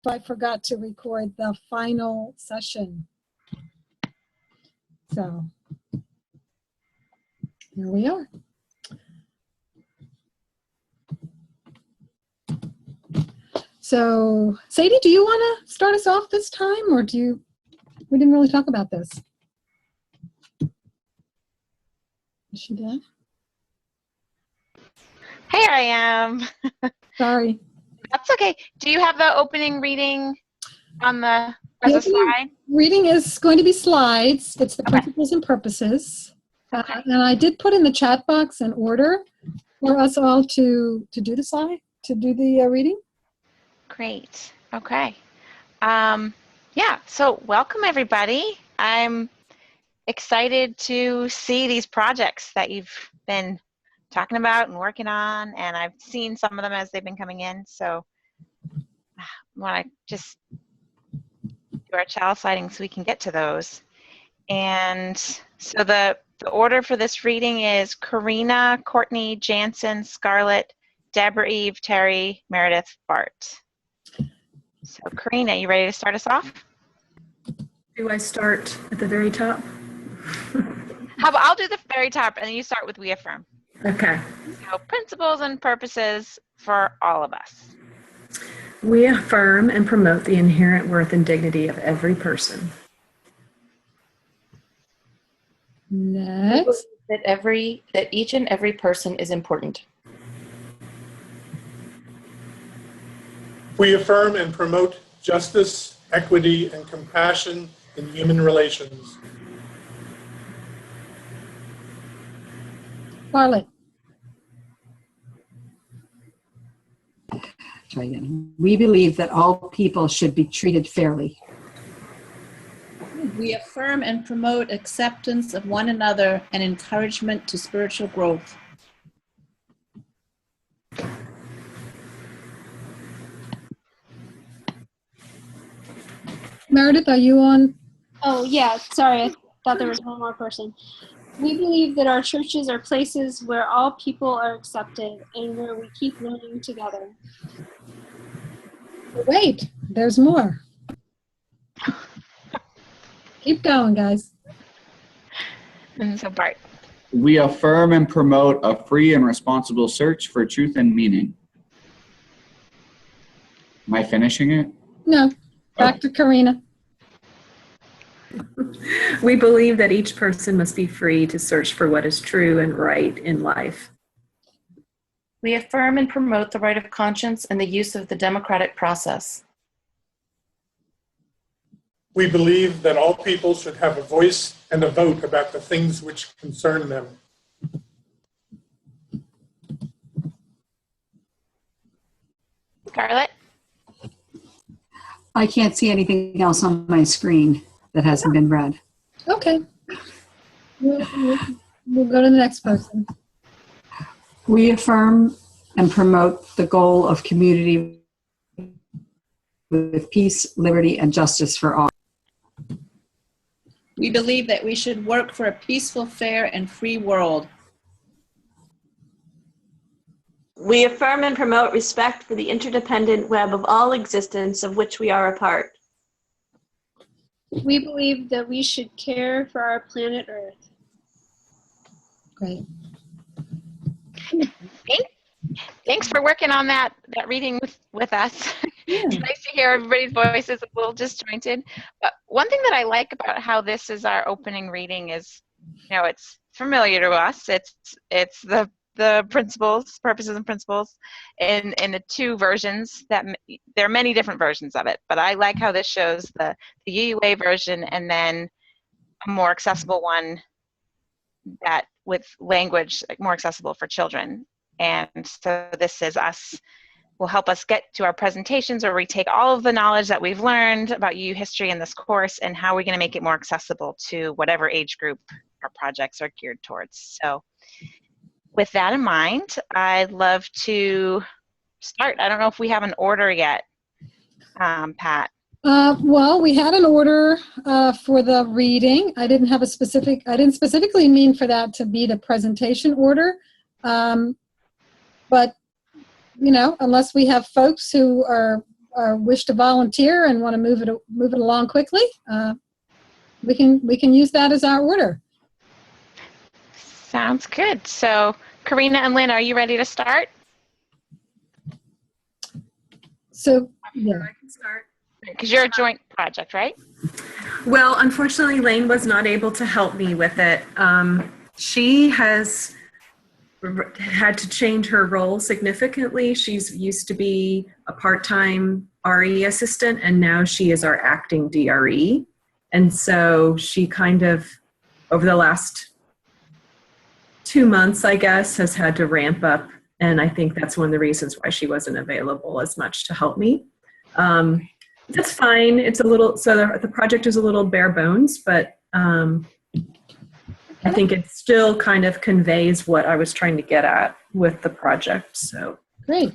I forgot to record the final session. So here we are. So Sadie, do you want to start us off this time, or we didn't really talk about this? Is she dead? Here I am. Sorry. That's okay. Do you have the opening reading on as a slide? Reading is going to be slides. It's the principles and purposes. Okay. And I did put in the chat box an order for us all to do the slide, to do the reading. Great. Okay. Yeah, so welcome everybody. I'm excited to see these projects that you've been talking about and working on, and I've seen some of them as they've been coming in, so I want to just do our child sliding so we can get to those. And so the order for this reading is Karina, Courtney, Jansen, Scarlett, Deborah, Eve, Terry, Meredith, Bart. So Karina, you ready to start us off? Do I start at the very top? How about I'll do the very top and then you start with we affirm. Okay. So principles and purposes for all of us. We affirm and promote the inherent worth and dignity of every person. Next. That each and every person is important. We affirm and promote justice, equity, and compassion in human relations. Scarlett. Try again. We believe that all people should be treated fairly. We affirm and promote acceptance of one another and encouragement to spiritual growth. Meredith, are you on? Oh, yeah, sorry, I thought there was one more person. We believe that our churches are places where all people are accepted and where we keep learning together. Wait, there's more. Keep going, guys. And so Bart. We affirm and promote a free and responsible search for truth and meaning. Am I finishing it? No, back to Karina. We believe that each person must be free to search for what is true and right in life. We affirm and promote the right of conscience and the use of the democratic process. We believe that all people should have a voice and a vote about the things which concern them. Scarlett? I can't see anything else on my screen that hasn't been read. Okay. We'll go to the next person. We affirm and promote the goal of community with peace, liberty, and justice for all. We believe that we should work for a peaceful, fair, and free world. We affirm and promote respect for the interdependent web of all existence of which we are a part. We believe that we should care for our planet Earth. Great. Thanks for working on that reading with us. Yeah. It's nice to hear everybody's voices a little disjointed. But one thing that I like about how this is our opening reading is, it's familiar to us. It's the principles, purposes and principles in the two versions. That there are many different versions of it, but I like how this shows the UUA version and then a more accessible one that with language more accessible for children. And so this is will help us get to our presentations where we take all of the knowledge that we've learned about UU history in this course and how we're going to make it more accessible to whatever age group our projects are geared towards. So with that in mind, I'd love to start. I don't know if we have an order yet, Pat. Well, we had an order for the reading. I didn't specifically mean for that to be the presentation order. But, unless we have folks who are wish to volunteer and want to move it along quickly, we can use that as our order. Sounds good. So, Karina and Lynn, are you ready to start? So, yeah. I can start. Because you're a joint project, right? Well, unfortunately, Lane was not able to help me with it. She has had to change her role significantly. She's used to be a part-time RE assistant, and now she is our acting DRE. And so she kind of, over the last 2 months, I guess, has had to ramp up. And I think that's one of the reasons why she wasn't available as much to help me. That's fine. It's a little, so the project is a little bare bones, but I think it still kind of conveys what I was trying to get at with the project. So Great.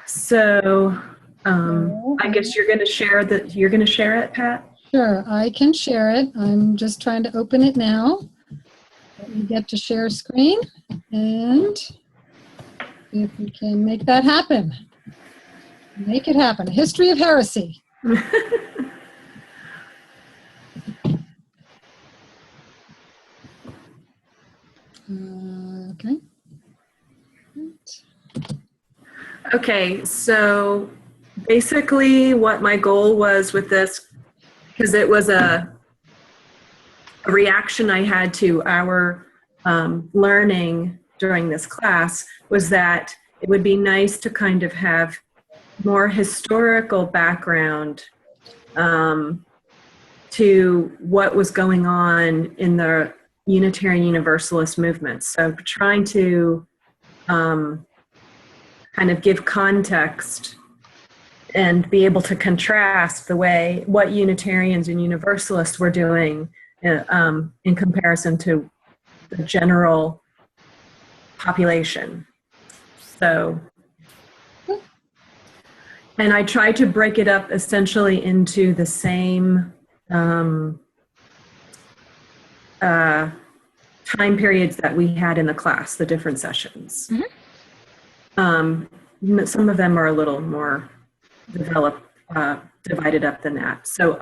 So I guess you're going to share it, Pat? Sure, I can share it. I'm just trying to open it now. Let me get to share screen and see if we can make that happen. Make it happen. History of heresy. Okay. Okay, so basically what my goal was with this, because it was a reaction I had to our learning during this class, was that it would be nice to kind of have more historical background to what was going on in the Unitarian Universalist movement. So trying to kind of give context and be able to contrast the way what Unitarians and Universalists were doing in comparison to the general population. So, and I tried to break it up essentially into the same time periods that we had in the class, the different sessions. Mm-hmm. Some of them are a little more divided up than that. So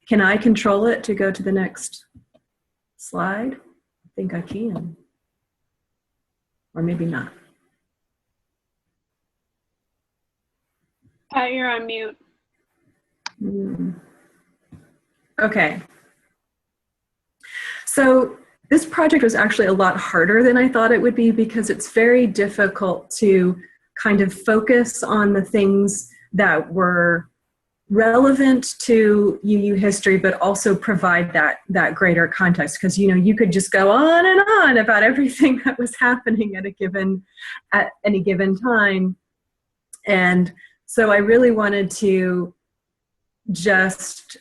can I control it to go to the next slide? I think I can. Or maybe not. Pat, you're on mute. Okay. So this project was actually a lot harder than I thought it would be, because it's very difficult to kind of focus on the things that were relevant to UU history, but also provide that greater context. Because, you know, you could just go on and on about everything that was happening at any given time. And so I really wanted to just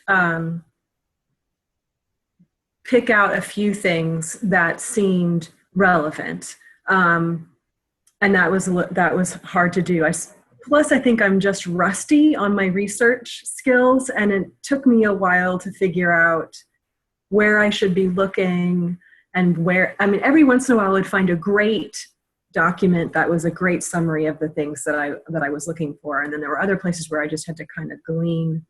pick out a few things that seemed relevant. And that was hard to do. Plus, I think I'm just rusty on my research skills, and it took me a while to figure out where I should be looking and every once in a while I'd find a great document that was a great summary of the things that I was looking for. And then there were other places where I just had to kind of glean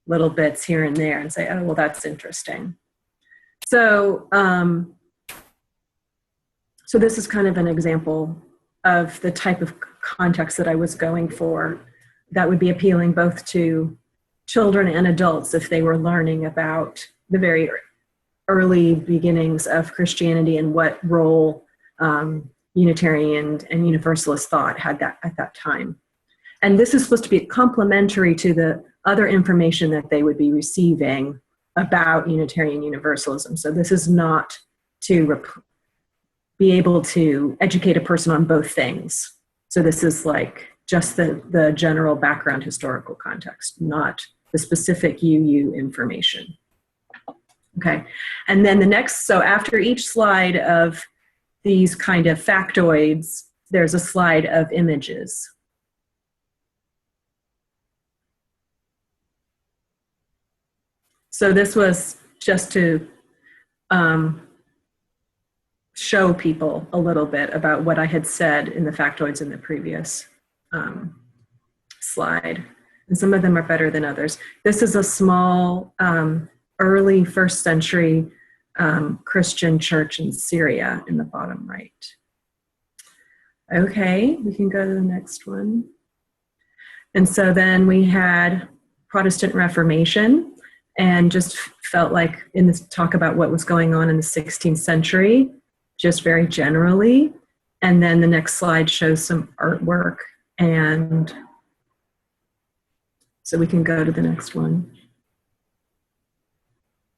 little bits here and there and say, oh, well, that's interesting. So, so this is kind of an example of the type of context that I was going for that would be appealing both to children and adults if they were learning about the very early beginnings of Christianity and what role Unitarian and Universalist thought had that at that time. And this is supposed to be complementary to the other information that they would be receiving about Unitarian Universalism. So this is not to be able to educate a person on both things. So this is like just the general background historical context, not the specific UU information. Okay, and then the next, so after each slide of these kind of factoids, there's a slide of images. So this was just to show people a little bit about what I had said in the factoids in the previous next slide. And some of them are better than others. This is a small, early first century Christian church in Syria in the bottom right. Okay, we can go to the next one. And so then we had Protestant Reformation, and just felt like in this talk about what was going on in the 16th century, just very generally. And then the next slide shows some artwork. And so we can go to the next one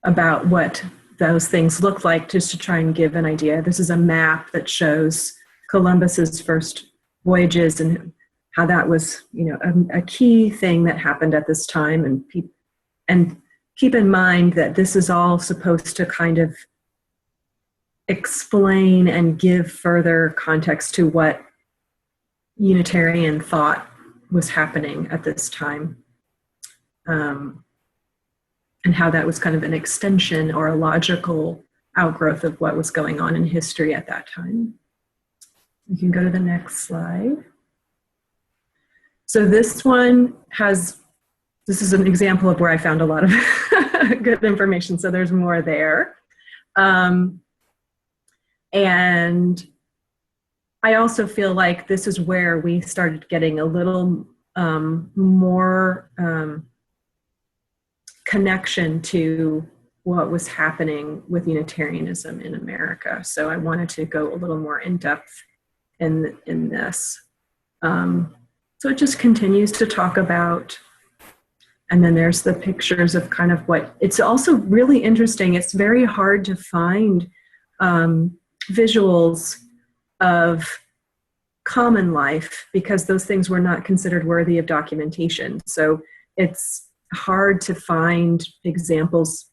about what those things look like, just to try and give an idea. This is a map that shows Columbus's first voyages and how that was, you know, a key thing that happened at this time. And keep in mind that this is all supposed to kind of explain and give further context to what Unitarian thought was happening at this time, and how that was kind of an extension or a logical outgrowth of what was going on in history at that time. You can go to the next slide. So this one this is an example of where I found a lot of good information, so there's more there. And I also feel like this is where we started getting a little more connection to what was happening with Unitarianism in America. So I wanted to go a little more in depth in this. So it just continues to talk about, and then there's the pictures of kind of what, it's also really interesting. It's very hard to find visuals of common life because those things were not considered worthy of documentation. So it's hard to find examples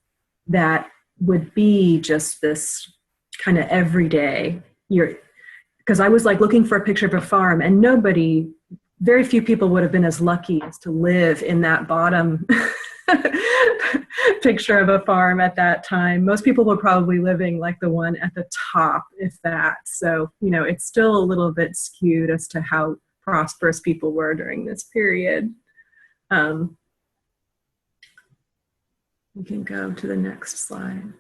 that would be just this kind of everyday. Because I was like looking for a picture of a farm, and very few people would have been as lucky as to live in that bottom picture of a farm at that time. Most people were probably living like the one at the top, if that. So, you know, it's still a little bit skewed as to how prosperous people were during this period. We can go to the next slide.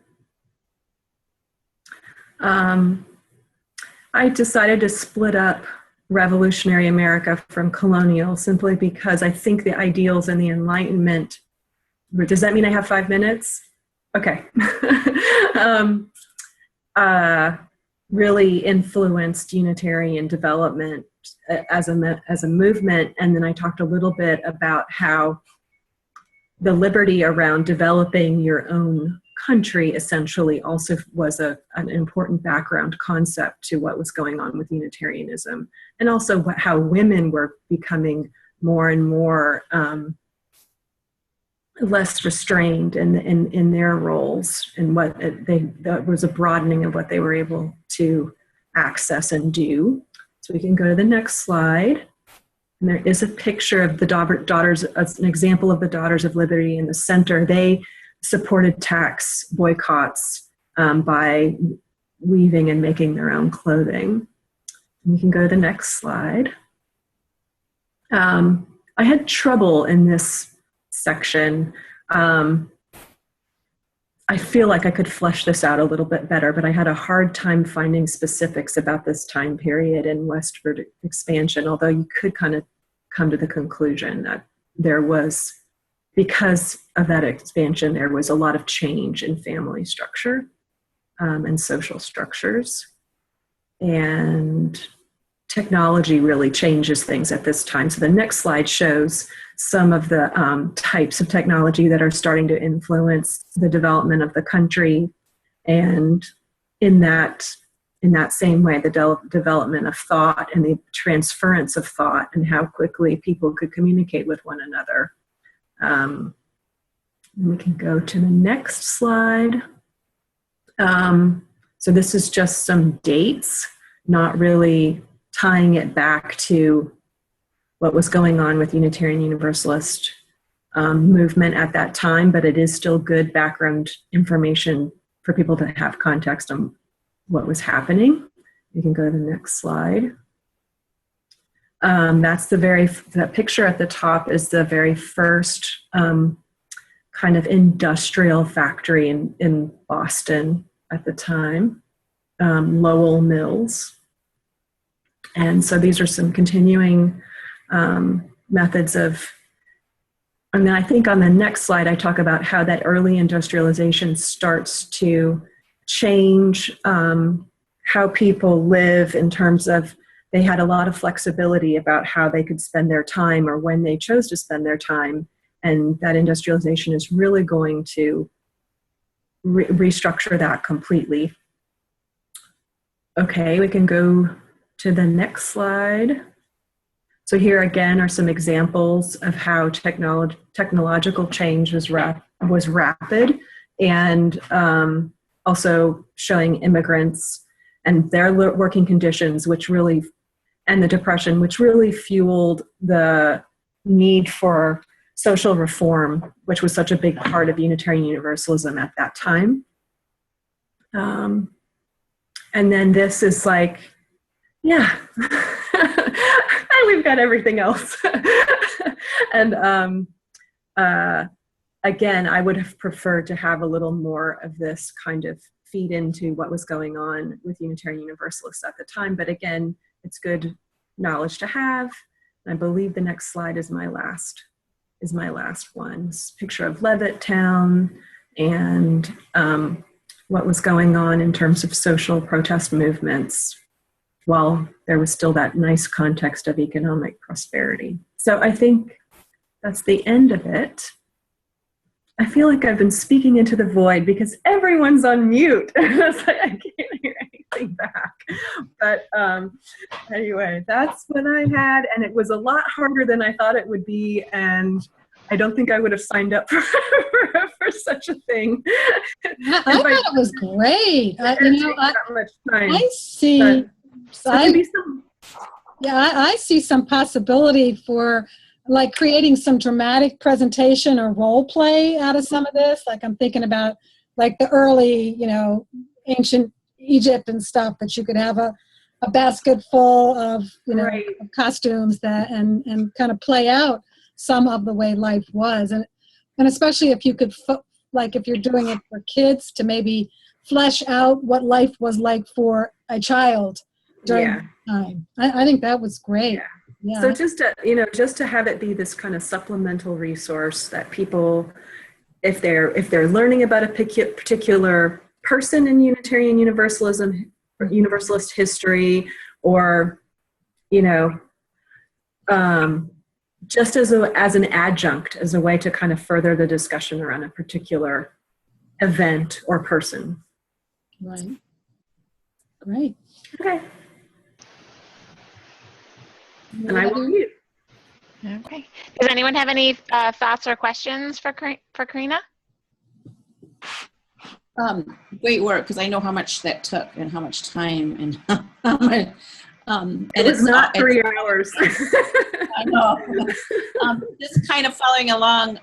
I decided to split up revolutionary America from colonial simply because I think the ideals and the Enlightenment, does that mean I have 5 minutes? Okay. Really influenced Unitarian development as a movement. And then I talked a little bit about how the liberty around developing your own country essentially also was an important background concept to what was going on with Unitarianism, and also how women were becoming more and more less restrained in their roles, and that was a broadening of what they were able to access and do. So we can go to the next slide. And there is a picture of the daughters, an example of the Daughters of Liberty in the center. They supported tax boycotts by weaving and making their own clothing. And you can go to the next slide. I had trouble in this section. I feel like I could flesh this out a little bit better, but I had a hard time finding specifics about this time period in westward expansion, although you could kind of come to the conclusion that there was, because of that expansion, there was a lot of change in family structure and social structures. And technology really changes things at this time. So the next slide shows some of the types of technology that are starting to influence the development of the country. And in that same way, the development of thought and the transference of thought and how quickly people could communicate with one another. We can go to the next slide. So this is just some dates, not really tying it back to what was going on with Unitarian Universalist movement at that time, but it is still good background information for people to have context on what was happening. You can go to the next slide. That's that picture at the top is the very first kind of industrial factory in Boston at the time, Lowell Mills. And so these are some continuing methods of, and then I think on the next slide, I talk about how that early industrialization starts to change how people live in terms of they had a lot of flexibility about how they could spend their time or when they chose to spend their time. And that industrialization is really going to restructure that completely. Okay, we can go to the next slide. So here again are some examples of how technological change was rapid, and also showing immigrants and their working conditions, and the Depression, which really fueled the need for social reform, which was such a big part of Unitarian Universalism at that time. And then this is like, yeah, and we've got everything else. And again, I would have preferred to have a little more of this kind of feed into what was going on with Unitarian Universalists at the time. But again, it's good knowledge to have. I believe the next slide is my last one. It's a picture of Levittown and what was going on in terms of social protest movements while there was still that nice context of economic prosperity. So I think that's the end of it. I feel like I've been speaking into the void because everyone's on mute. It's like I can't hear anything back. But anyway, that's what I had, and it was a lot harder than I thought it would be, and I don't think I would have signed up for such a thing. I thought it was great. I see some possibility for like creating some dramatic presentation or role play out of some of this. Like I'm thinking about like the early, ancient Egypt and stuff, that you could have a basket full of, right, of costumes that and kind of play out some of the way life was. And especially if you could, like if you're doing it for kids, to maybe flesh out what life was like for a child during that time. I think that was great. Yeah. Yeah. So just to have it be this kind of supplemental resource that people, if they're learning about a particular person in Unitarian Universalism, or Universalist history, or just as an adjunct, as a way to kind of further the discussion around a particular event or person. Right. Great. Okay. And I will mute. Okay. Does anyone have any thoughts or questions for Karina? Great work, because I know how much that took and how much time and how much, it was not 3 hours. I know. Just kind of following along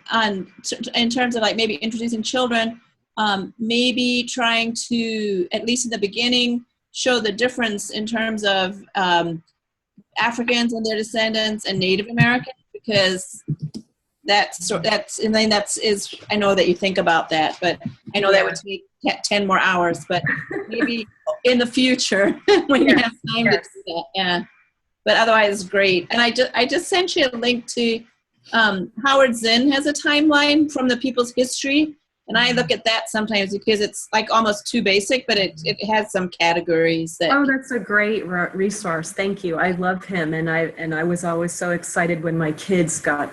in terms of like maybe introducing children, maybe trying to, at least in the beginning, show the difference in terms of Africans and their descendants and Native Americans, because that's I know that you think about that, but I know that would take 10 more hours, but maybe in the future when you have time to do that. Yeah. But otherwise, great. And I just sent you a link to Howard Zinn has a timeline from the people's history. And I look at that sometimes because it's like almost too basic, but it has some categories that. Oh, that's a great resource. Thank you. I love him. And I was always so excited when my kids got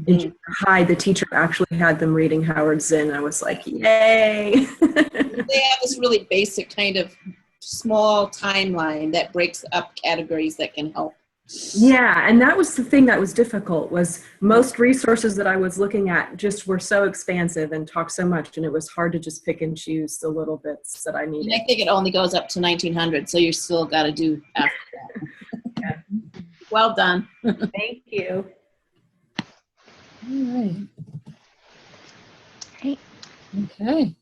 in high, the teacher actually had them reading Howard Zinn. I was like, yay. They have this really basic kind of small timeline that breaks up categories that can help. Yeah, and that was the thing that was difficult, was most resources that I was looking at just were so expansive and talked so much, and it was hard to just pick and choose the little bits that I needed. And I think it only goes up to 1900, so you still got to do after that. Yeah. Well done. Thank you. All right. Great. Okay.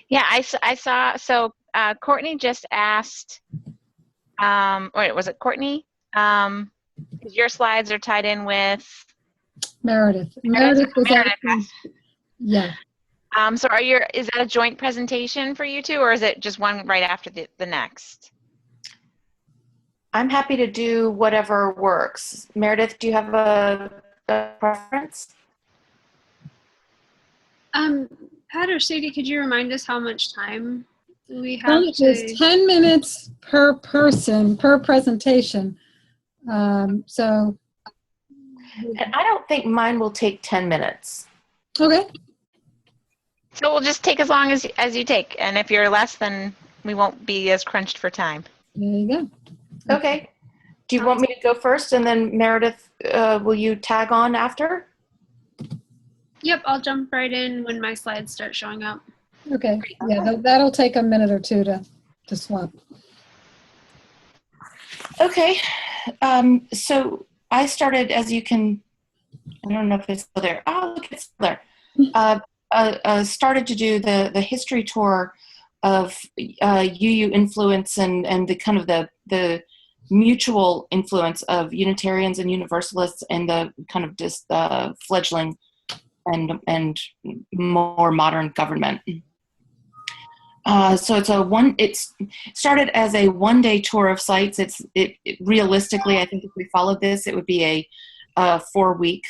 Yeah, I saw. So Courtney just asked wait, was it Courtney? 'Cause your slides are tied in with Meredith. Meredith was Meredith. asking, yeah. So is that a joint presentation for you two, or is it just one right after the next? I'm happy to do whatever works. Meredith, do you have a preference? Pat or Sadie, could you remind us how much time we have It's 10 minutes per person, per presentation. So. And I don't think mine will take 10 minutes. Okay. So we'll just take as long as you take. And if you're less, then we won't be as crunched for time. There you go. Okay. Do you want me to go first, and then Meredith, will you tag on after? Yep, I'll jump right in when my slides start showing up. Okay. Yeah, that'll take a minute or two to swap. Okay. So I started, as you can, I don't know if it's still there. Oh, look, it's still there. Started to do the history tour of UU influence and the kind of the mutual influence of Unitarians and Universalists and the kind of just fledgling and more modern government. So it started as a one-day tour of sites. It realistically, I think if we followed this, it would be a 4-week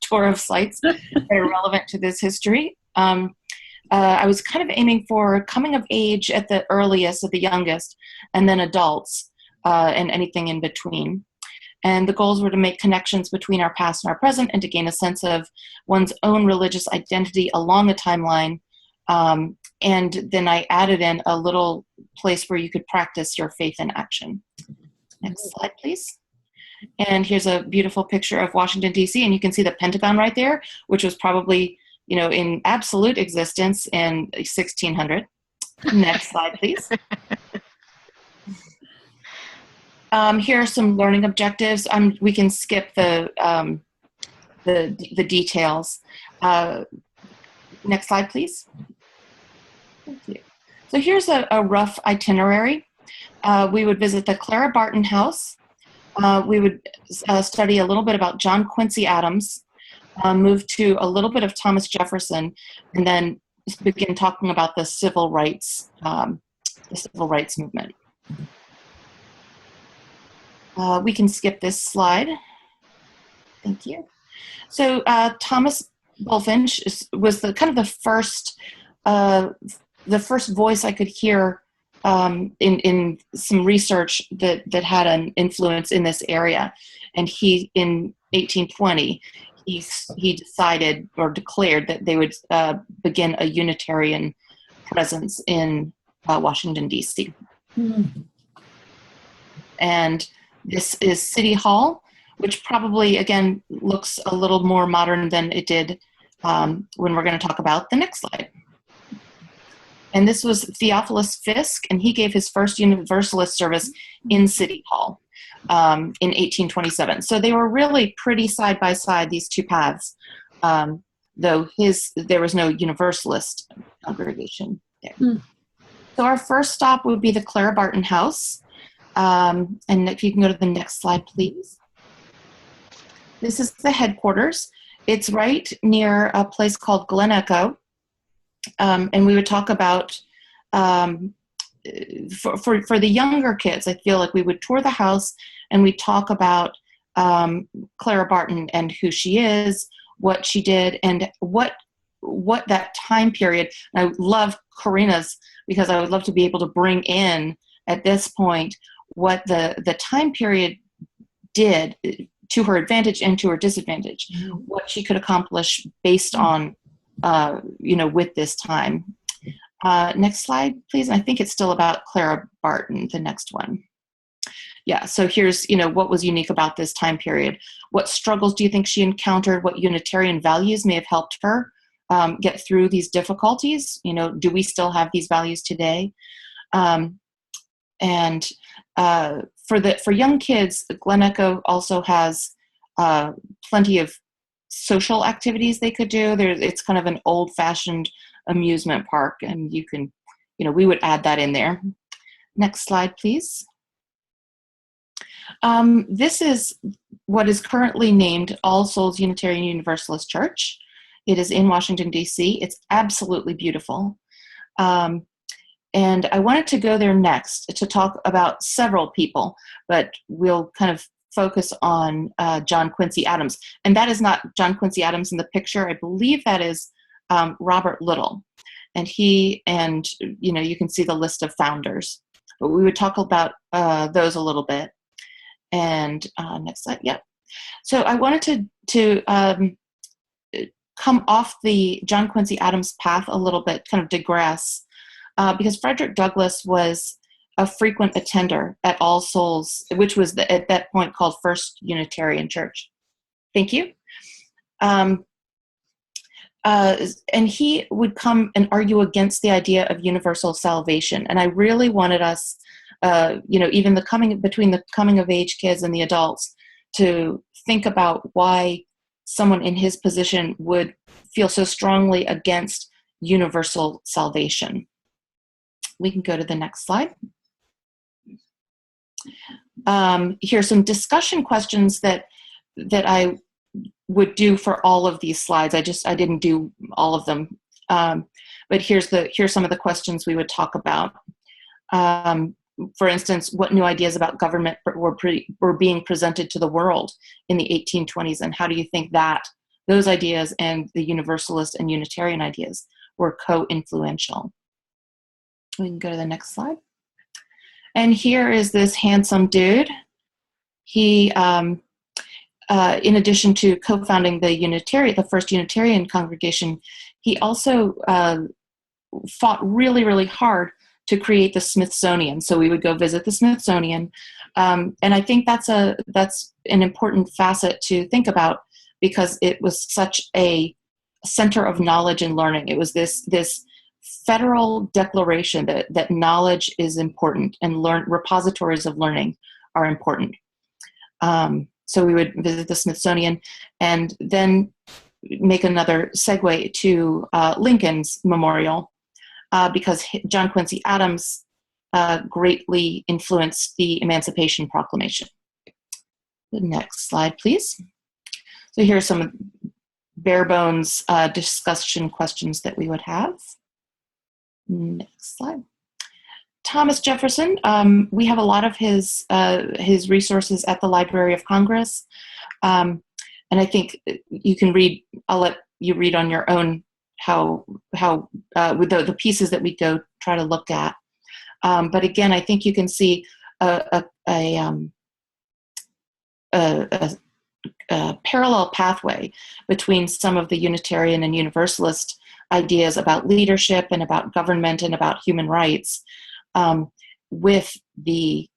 tour of sites that are relevant to this history. I was kind of aiming for coming of age at the earliest, at the youngest, and then adults, and anything in between. And the goals were to make connections between our past and our present and to gain a sense of one's own religious identity along a timeline. And then I added in a little place where you could practice your faith in action. Next slide, please. And here's a beautiful picture of Washington, D.C., and you can see the Pentagon right there, which was probably, in absolute existence in 1600. Next slide, please. Here are some learning objectives. We can skip the details. Next slide, please. Thank you. So here's a rough itinerary. We would visit the Clara Barton House. We would study a little bit about John Quincy Adams, move to a little bit of Thomas Jefferson, and then begin talking about the civil rights movement. We can skip this slide. Thank you. So Thomas Bulfinch was the first voice I could hear in some research that had an influence in this area. And he, in 1820, he decided or declared that they would begin a Unitarian presence in Washington, D.C. And this is City Hall, which probably, again, looks a little more modern than it did when we're going to talk about the next slide. And this was Theophilus Fisk, and he gave his first Universalist service in City Hall in 1827. So they were really pretty side by side, these two paths, though there was no Universalist congregation there. So our first stop would be the Clara Barton House. And if you can go to the next slide, please. This is the headquarters. It's right near a place called Glen Echo. And we would talk about, for the younger kids, I feel like we would tour the house and we'd talk about Clara Barton and who she is, what she did, and what that time period. And I love Karina's, because I would love to be able to bring in at this point what the time period did to her advantage and to her disadvantage, what she could accomplish based on with this time. Next slide, please. I think it's still about Clara Barton, the next one. Yeah, so here's, what was unique about this time period. What struggles do you think she encountered? What Unitarian values may have helped her get through these difficulties? Do we still have these values today? And for young kids, Glen Echo also has plenty of social activities they could do. It's kind of an old-fashioned amusement park, and you can, we would add that in there. Next slide, please. This is what is currently named All Souls Unitarian Universalist Church. It is in Washington, D.C. It's absolutely beautiful. And I wanted to go there next to talk about several people, but we'll kind of focus on John Quincy Adams. And that is not John Quincy Adams in the picture. I believe that is Robert Little. And you can see the list of founders. But we would talk about those a little bit. And next slide, yep. So I wanted to come off the John Quincy Adams path a little bit, kind of digress, because Frederick Douglass was a frequent attender at All Souls, which was at that point called First Unitarian Church. Thank you. And he would come and argue against the idea of universal salvation. And I really wanted us, even between the coming of age kids and the adults, to think about why someone in his position would feel so strongly against universal salvation. We can go to the next slide. Here's some discussion questions that I would do for all of these slides. I didn't do all of them, but here's some of the questions we would talk about. For instance, what new ideas about government were being presented to the world in the 1820s, and how do you think that those ideas and the Universalist and Unitarian ideas were co-influential? We can go to the next slide. And here is this handsome dude. He, in addition to co-founding the first Unitarian congregation, he also fought really, really hard to create the Smithsonian. So we would go visit the Smithsonian. And I think that's an important facet to think about, because it was such a center of knowledge and learning. It was this federal declaration that knowledge is important and repositories of learning are important. So we would visit the Smithsonian and then make another segue to Lincoln's memorial, because John Quincy Adams greatly influenced the Emancipation Proclamation. The next slide, please. So here are some bare bones discussion questions that we would have. Next slide. Thomas Jefferson, we have a lot of his resources at the Library of Congress. And I think you can read, I'll let you read on your own how with the pieces that we go try to look at. But again, I think you can see a parallel pathway between some of the Unitarian and Universalist ideas about leadership and about government and about human rights, with the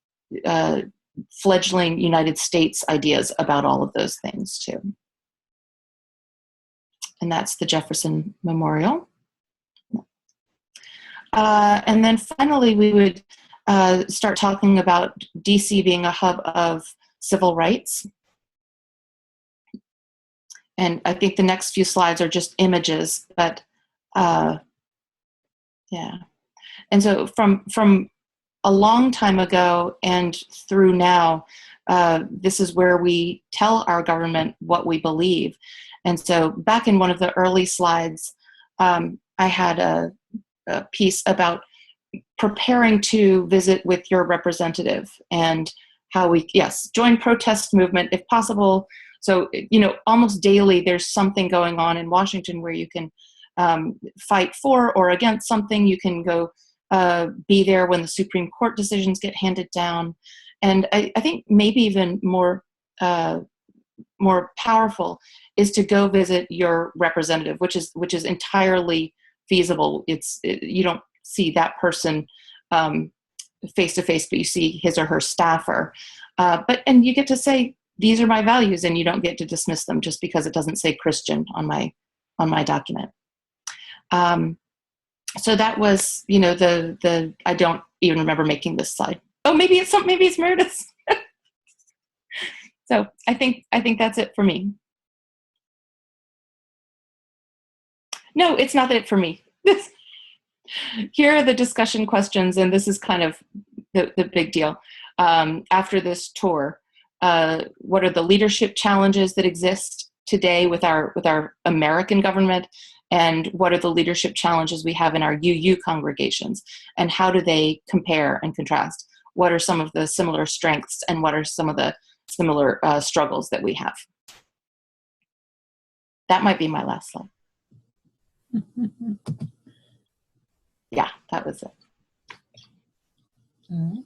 fledgling United States ideas about all of those things too. And that's the Jefferson Memorial. And then finally, we would start talking about DC being a hub of civil rights. And I think the next few slides are just images, but yeah. And so from a long time ago and through now, this is where we tell our government what we believe. And so back in one of the early slides, I had a piece about preparing to visit with your representative and how we, join protest movement if possible. So, almost daily there's something going on in Washington where you can fight for or against something. You can go be there when the Supreme Court decisions get handed down. And I think maybe even more powerful is to go visit your representative, which is entirely feasible. You don't see that person face to face, but you see his or her staffer. And you get to say, these are my values, and you don't get to dismiss them just because it doesn't say Christian on my document. So that was, I don't even remember making this slide. Oh, maybe it's Meredith's. So I think that's it for me. No, it's not it for me. Here are the discussion questions, and this is kind of the big deal. After this tour, what are the leadership challenges that exist today with our American government, and what are the leadership challenges we have in our UU congregations, and how do they compare and contrast? What are some of the similar strengths, and what are some of the similar struggles that we have? That might be my last slide. Yeah, that was it. All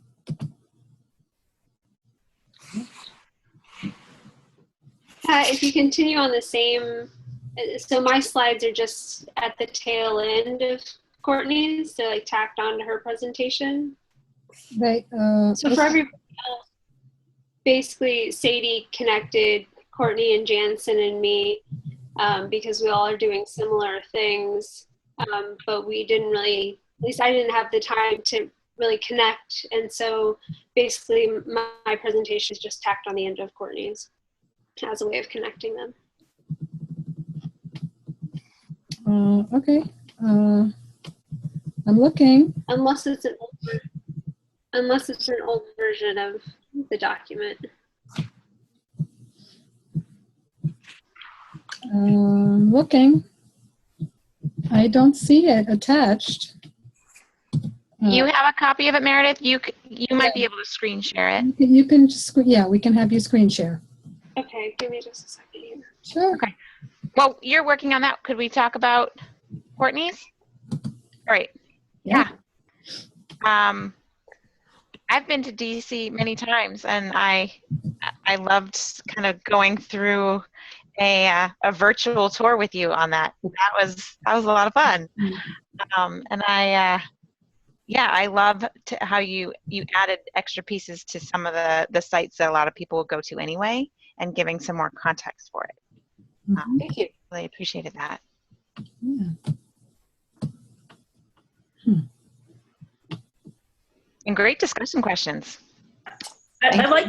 right. If you continue on the same, so my slides are just at the tail end of Courtney's, so like tacked onto her presentation. They, So for everybody else, basically Sadie connected Courtney and Jansen and me because we all are doing similar things, but we didn't really, at least I didn't have the time to really connect. And so basically my presentation is just tacked on the end of Courtney's as a way of connecting them. okay. I'm looking. Unless it's an old version of the document. Looking. I don't see it attached. You have a copy of it, Meredith? You might be able to screen share it. You can just, yeah, we can have you screen share. Okay, give me just a second here. Sure. Okay. Well, you're working on that. Could we talk about Courtney's? All right. Yeah. I've been to DC many times, and I loved kind of going through a virtual tour with you on that. That was a lot of fun. And I love how you added extra pieces to some of the sites that a lot of people will go to anyway, and giving some more context for it. Thank you. Really appreciated that. Yeah. And great discussion questions. I like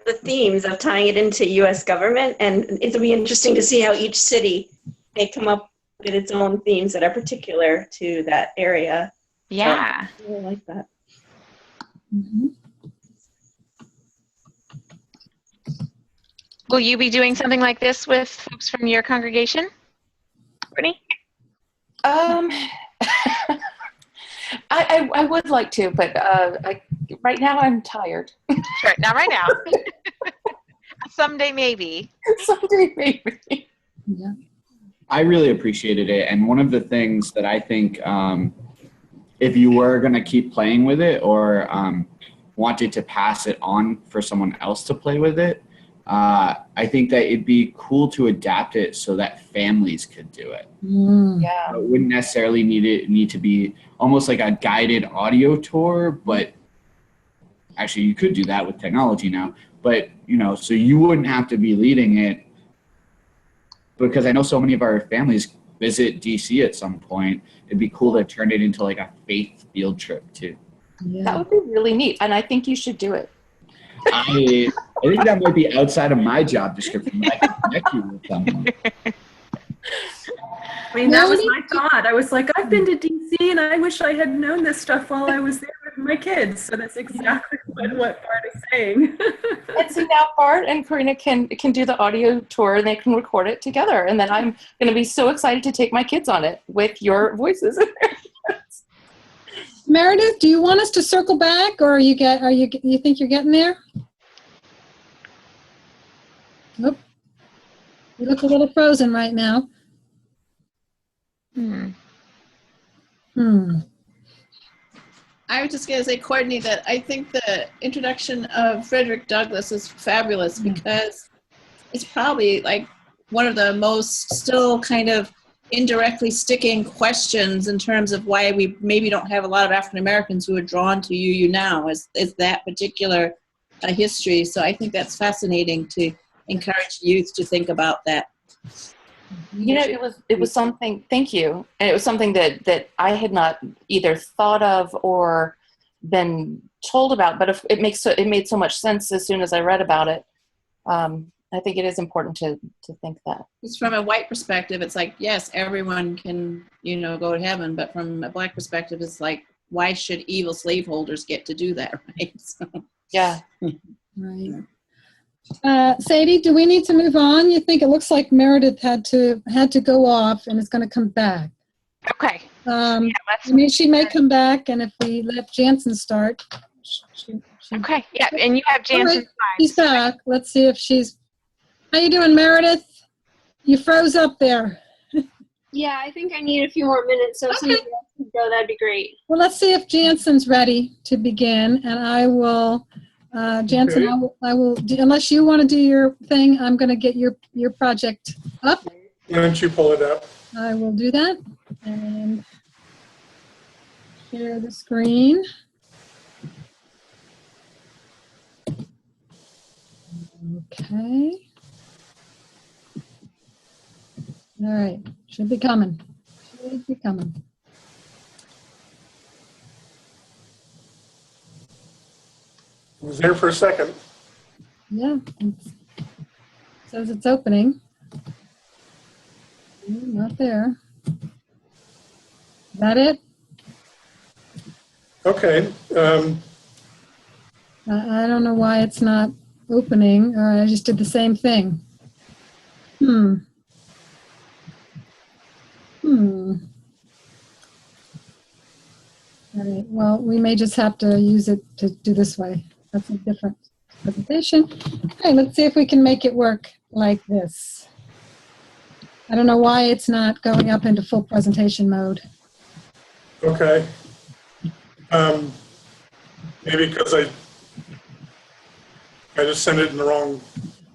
the themes of tying it into U.S. government, and it'll be interesting to see how each city may come up with its own themes that are particular to that area. Yeah. So, I really like that. Mm-hmm. Will you be doing something like this with folks from your congregation, Brittany? I would like to, but right now I'm tired. Sure, not right now. Someday maybe. Someday maybe. Yeah. I really appreciated it. And one of the things that I think, if you were going to keep playing with it or wanted to pass it on for someone else to play with it, I think that it'd be cool to adapt it so that families could do it. Yeah. It wouldn't necessarily need to be almost like a guided audio tour, but actually you could do that with technology now. But, so you wouldn't have to be leading it, because I know so many of our families visit DC at some point. It'd be cool to turn it into like a faith field trip too. Yeah. That would be really neat, and I think you should do it. I think that might be outside of my job description, but I can connect you with someone. I mean, that was my thought. I was like, I've been to DC and I wish I had known this stuff while I was there with my kids. So that's exactly what Bart is saying. And so now Bart and Karina can do the audio tour, and they can record it together. And then I'm going to be so excited to take my kids on it with your voices. Meredith, do you want us to circle back, or you think you're getting there? Nope. You look a little frozen right now. I was just going to say, Courtney, that I think the introduction of Frederick Douglass is fabulous because it's probably like one of the most still kind of indirectly sticking questions in terms of why we maybe don't have a lot of African Americans who are drawn to UU now is that particular history. So I think that's fascinating to encourage youth to think about that. It was something, thank you. And it was something that I had not either thought of or been told about, but it made so much sense as soon as I read about it. I think it is important to think that. It's from a white perspective, it's like, yes, everyone can, go to heaven, but from a black perspective, it's like, why should evil slaveholders get to do that, right? So, yeah. Right. Sadie, do we need to move on? You think it looks like Meredith had to go off and is going to come back. Okay. I Let's. mean, she may come back, and if we let Jansen start. Okay. Yeah, and you have All right, Jansen's she's back. Let's see if she's. How you doing, Meredith? You froze up there. Yeah, I think I need a few more minutes, so if somebody else could go, that'd be great. Well, let's see if Jansen's ready to begin, and I will, Jansen, Okay. I will, unless you want to do your thing, I'm going to get your project up. Why don't you pull it up? I will do that, and share the screen. Okay. All right, should be coming. Should be coming. It was there for a second. Yeah, it says it's opening. Not there. Is that it? Okay. I don't know why it's not opening, or I just did the same thing. All right, well, we may just have to use it to do this way. That's a different presentation. Okay, let's see if we can make it work like this. I don't know why it's not going up into full presentation mode. Okay. Maybe because I just sent it in the wrong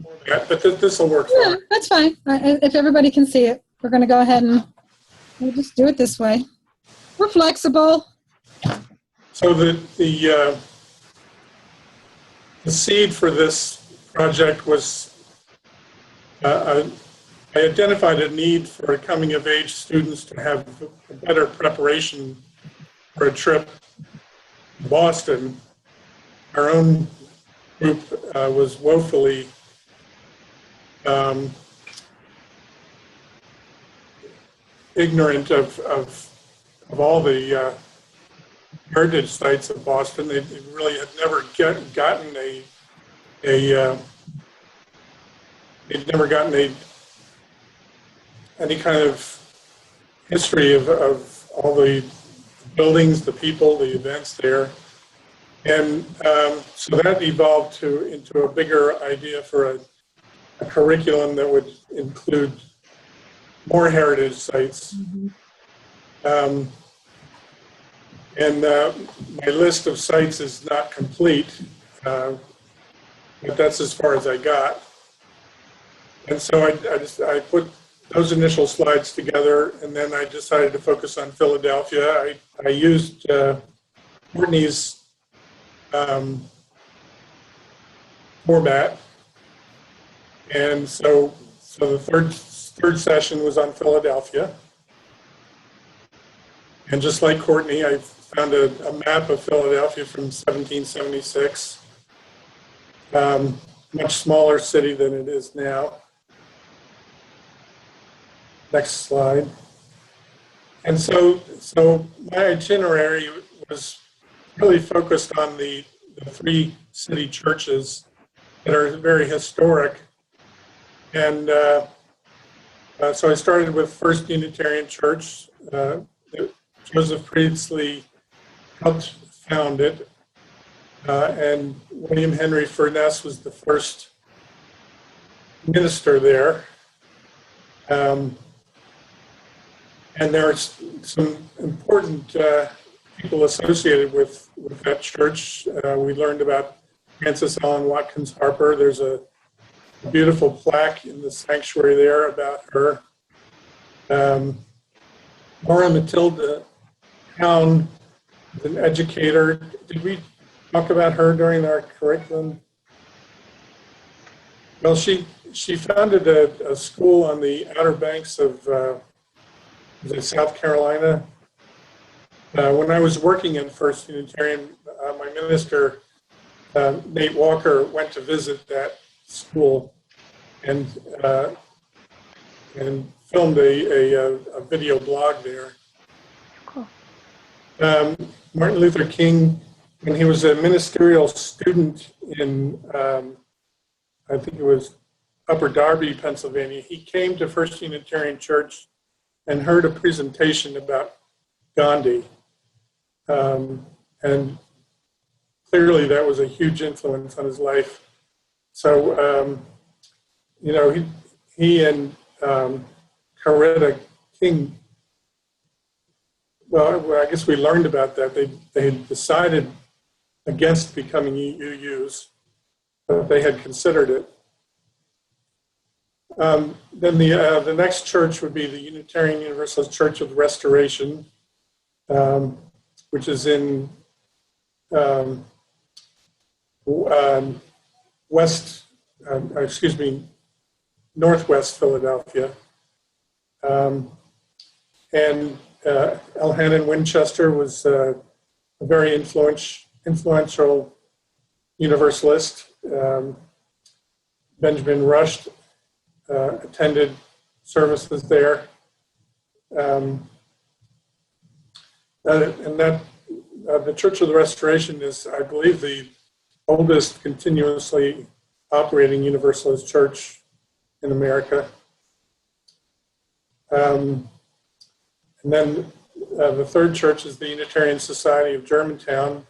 format, but this will work Yeah, fine. that's fine. If everybody can see it, we're going to go ahead and we'll just do it this way. We're flexible. So the seed for this project was I identified a need for coming of age students to have a better preparation for a trip to Boston. Our own group was woefully ignorant of all the heritage sites of Boston. They really had never gotten any kind of history of all the buildings, the people, the events there. And so that evolved into a bigger idea for a curriculum that would include more heritage sites. And my list of sites is not complete, but that's as far as I got. And so I put those initial slides together, and then I decided to focus on Philadelphia. I used Courtney's format, and so the third session was on Philadelphia. And just like Courtney, I found a map of Philadelphia from 1776, much smaller city than it is now. Next slide. And so my itinerary was really focused on the three city churches that are very historic. And so I started with First Unitarian Church. Joseph Priestley helped found it, and William Henry Furness was the first minister there. And there are some important people associated with that church. We learned about Frances Ellen Watkins Harper. There's a beautiful plaque in the sanctuary there about her. Laura Matilda Town is an educator. Did we talk about her during our curriculum? Well, she founded a school on the Outer Banks of South Carolina. When I was working in First Unitarian, my minister, Nate Walker, went to visit that school and filmed a video blog there. Cool. Martin Luther King, when he was a ministerial student in I think it was Upper Darby, Pennsylvania. He came to First Unitarian Church and heard a presentation about Gandhi. And clearly that was a huge influence on his life. So, he and Coretta King, well, I guess we learned about that. They had decided against becoming UUs, but they had considered it. Then the next church would be the Unitarian Universalist Church of the Restoration, which is in northwest Philadelphia. And Elhanan Winchester was a very influential Universalist. Benjamin Rush attended services there. And the Church of the Restoration is, I believe, the oldest continuously operating Universalist church in America. And then the third church is the Unitarian Society of Germantown.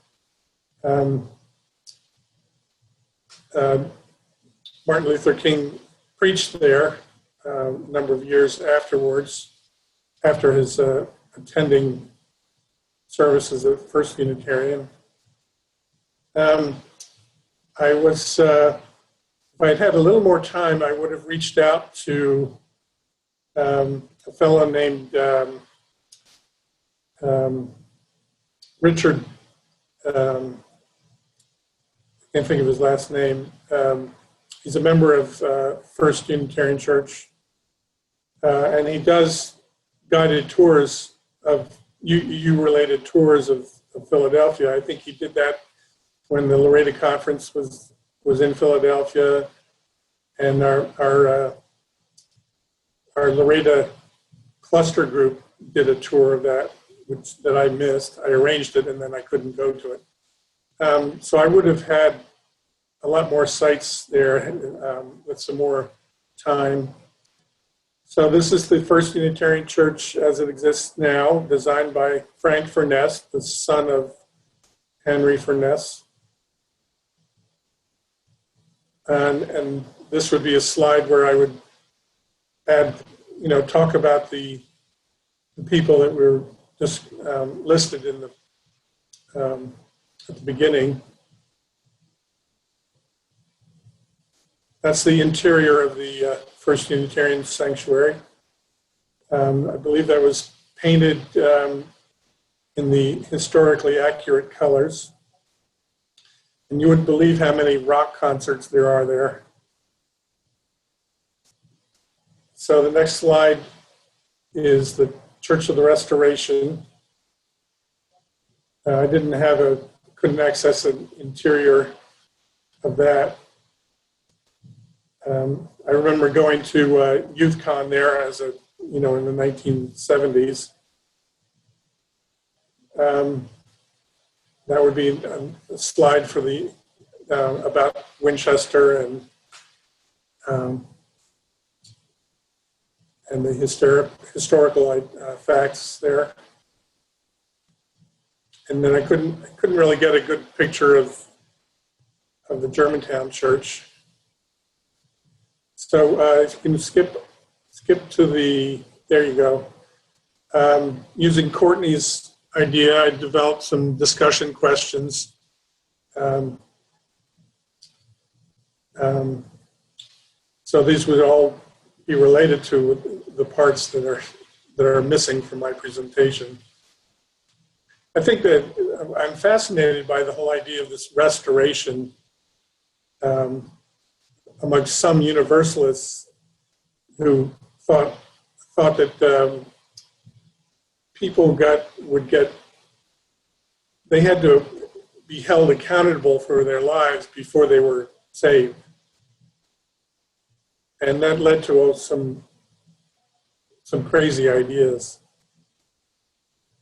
Martin Luther King preached there a number of years afterwards, after his attending services at First Unitarian. If I'd had a little more time, I would have reached out to a fellow named Richard, I can't think of his last name. He's a member of First Unitarian Church, and he does guided tours of UU-related tours of Philadelphia. I think he did that when the Loretta Conference was in Philadelphia, and our Loretta cluster group did a tour of that, that I missed. I arranged it and then I couldn't go to it. So I would have had a lot more sites there with some more time. So this is the First Unitarian Church as it exists now, designed by Frank Furness, the son of Henry Furness. And this would be a slide where I would add, talk about the people that were just listed in at the beginning. That's the interior of the First Unitarian Sanctuary. I believe that was painted in the historically accurate colors. And you wouldn't believe how many rock concerts there are there. So the next slide is the Church of the Restoration. I couldn't access an interior of that. I remember going to YouthCon there in the 1970s. That would be a slide for about Winchester and the historical facts there. And then I couldn't really get a good picture of the Germantown Church. So if you can skip to there you go. Using Courtney's idea, I developed some discussion questions. So these would all be related to the parts that are missing from my presentation. I think that I'm fascinated by the whole idea of this restoration amongst some Universalists who thought that people they had to be held accountable for their lives before they were saved. And that led to some crazy ideas,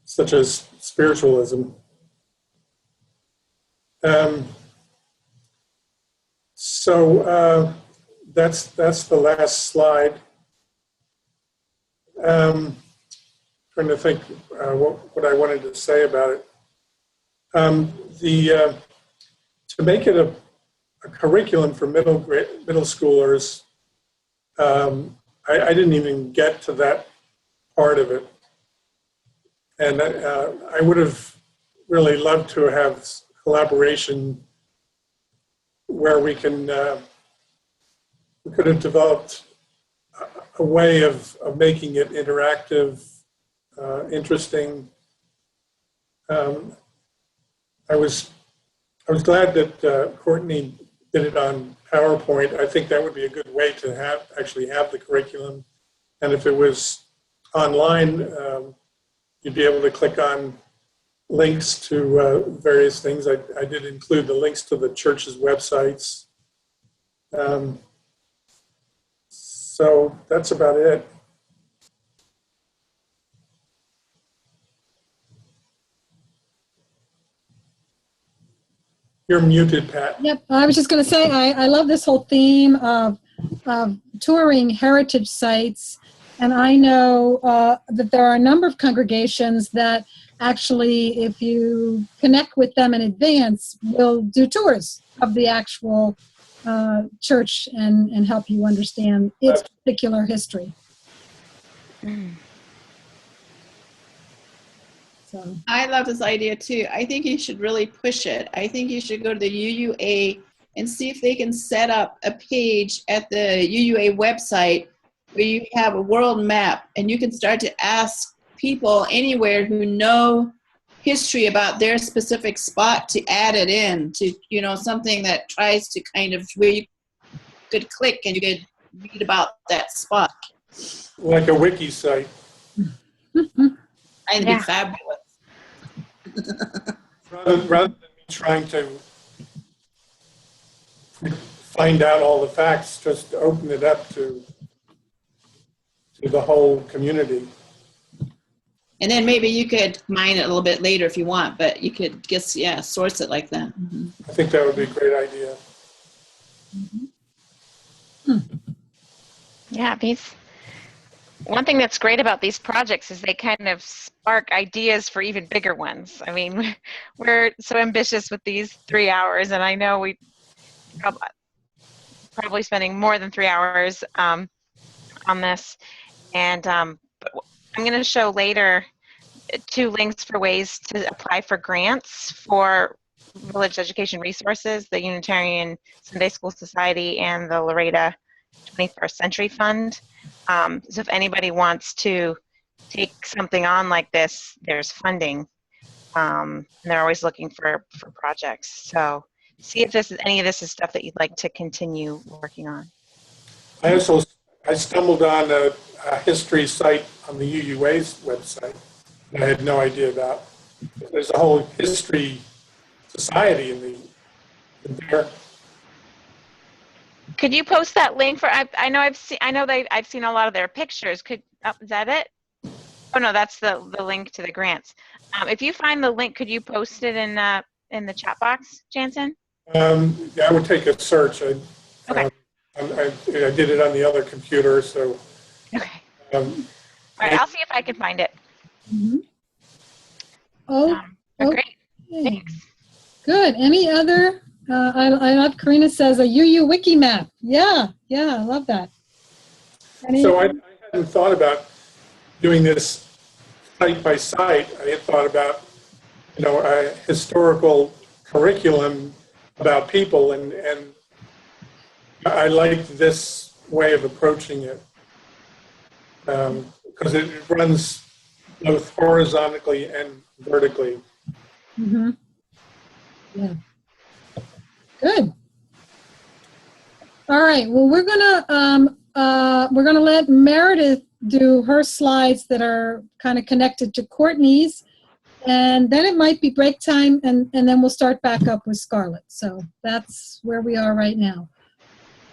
such as spiritualism. So that's the last slide. Trying to think what I wanted to say about it. To make it a curriculum for middle schoolers, I didn't even get to that part of it. And I would have really loved to have collaboration where we could have developed a way of making it interactive, interesting. I was glad that Courtney did it on PowerPoint. I think that would be a good way to actually have the curriculum. And if it was online, you'd be able to click on links to various things. I did include the links to the church's websites. So that's about it. You're muted, Pat. Yep, I was just going to say, I love this whole theme of touring heritage sites. And I know that there are a number of congregations that actually, if you connect with them in advance, will do tours of the actual church and help you understand its particular history. So. I love this idea too. I think you should really push it. I think you should go to the UUA and see if they can set up a page at the UUA website where you have a world map and you can start to ask people anywhere who know history about their specific spot to add it in to, you know, something that tries to kind of where you could click and you could read about that spot. Like a wiki site. I'd be fabulous. Rather than me trying to find out all the facts, just open it up to the whole community. And then maybe you could mine it a little bit later if you want, but you could just, source it like that. Mm-hmm. I think that would be a great idea. Yeah, one thing that's great about these projects is they kind of spark ideas for even bigger ones. I mean, we're so ambitious with these 3 hours, and I know we probably spending more than 3 hours on this. And but I'm going to show later 2 links for ways to apply for grants for Village Education Resources, the Unitarian Sunday School Society, and the Laredo 21st Century Fund. So if anybody wants to take something on like this, there's funding. And they're always looking for projects. So see if any of this is stuff that you'd like to continue working on. I stumbled on a history site on the UUA's website that I had no idea about. There's a whole history society in there. Could you post that link for? I know I've seen a lot of their pictures. Is that it? Oh no, that's the link to the grants. If you find the link, could you post it in the chat box, Jansen? Yeah, I would take a search. Okay. I did it on the other computer, so. Okay. All right, I'll see if I can find it. Mm-hmm. Great. Thanks. Good. Any other? I love Karina says a UU wiki map. Yeah, I love that. So I hadn't thought about doing this site by site. I had thought about, a historical curriculum about people, and I liked this way of approaching it because it runs both horizontally and vertically. Mm-hmm. Yeah. Good. All right. Well, we're gonna let Meredith do her slides that are kind of connected to Courtney's, and then it might be break time, and then we'll start back up with Scarlett. So that's where we are right now.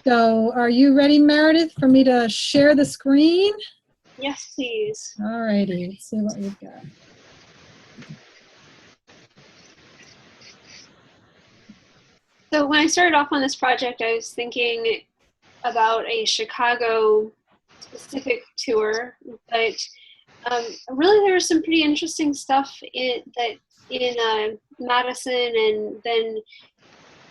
So are you ready, Meredith, for me to share the screen? Yes, please. All righty. Let's see what we've got. So when I started off on this project, I was thinking about a Chicago specific tour, but really there was some pretty interesting stuff in Madison and then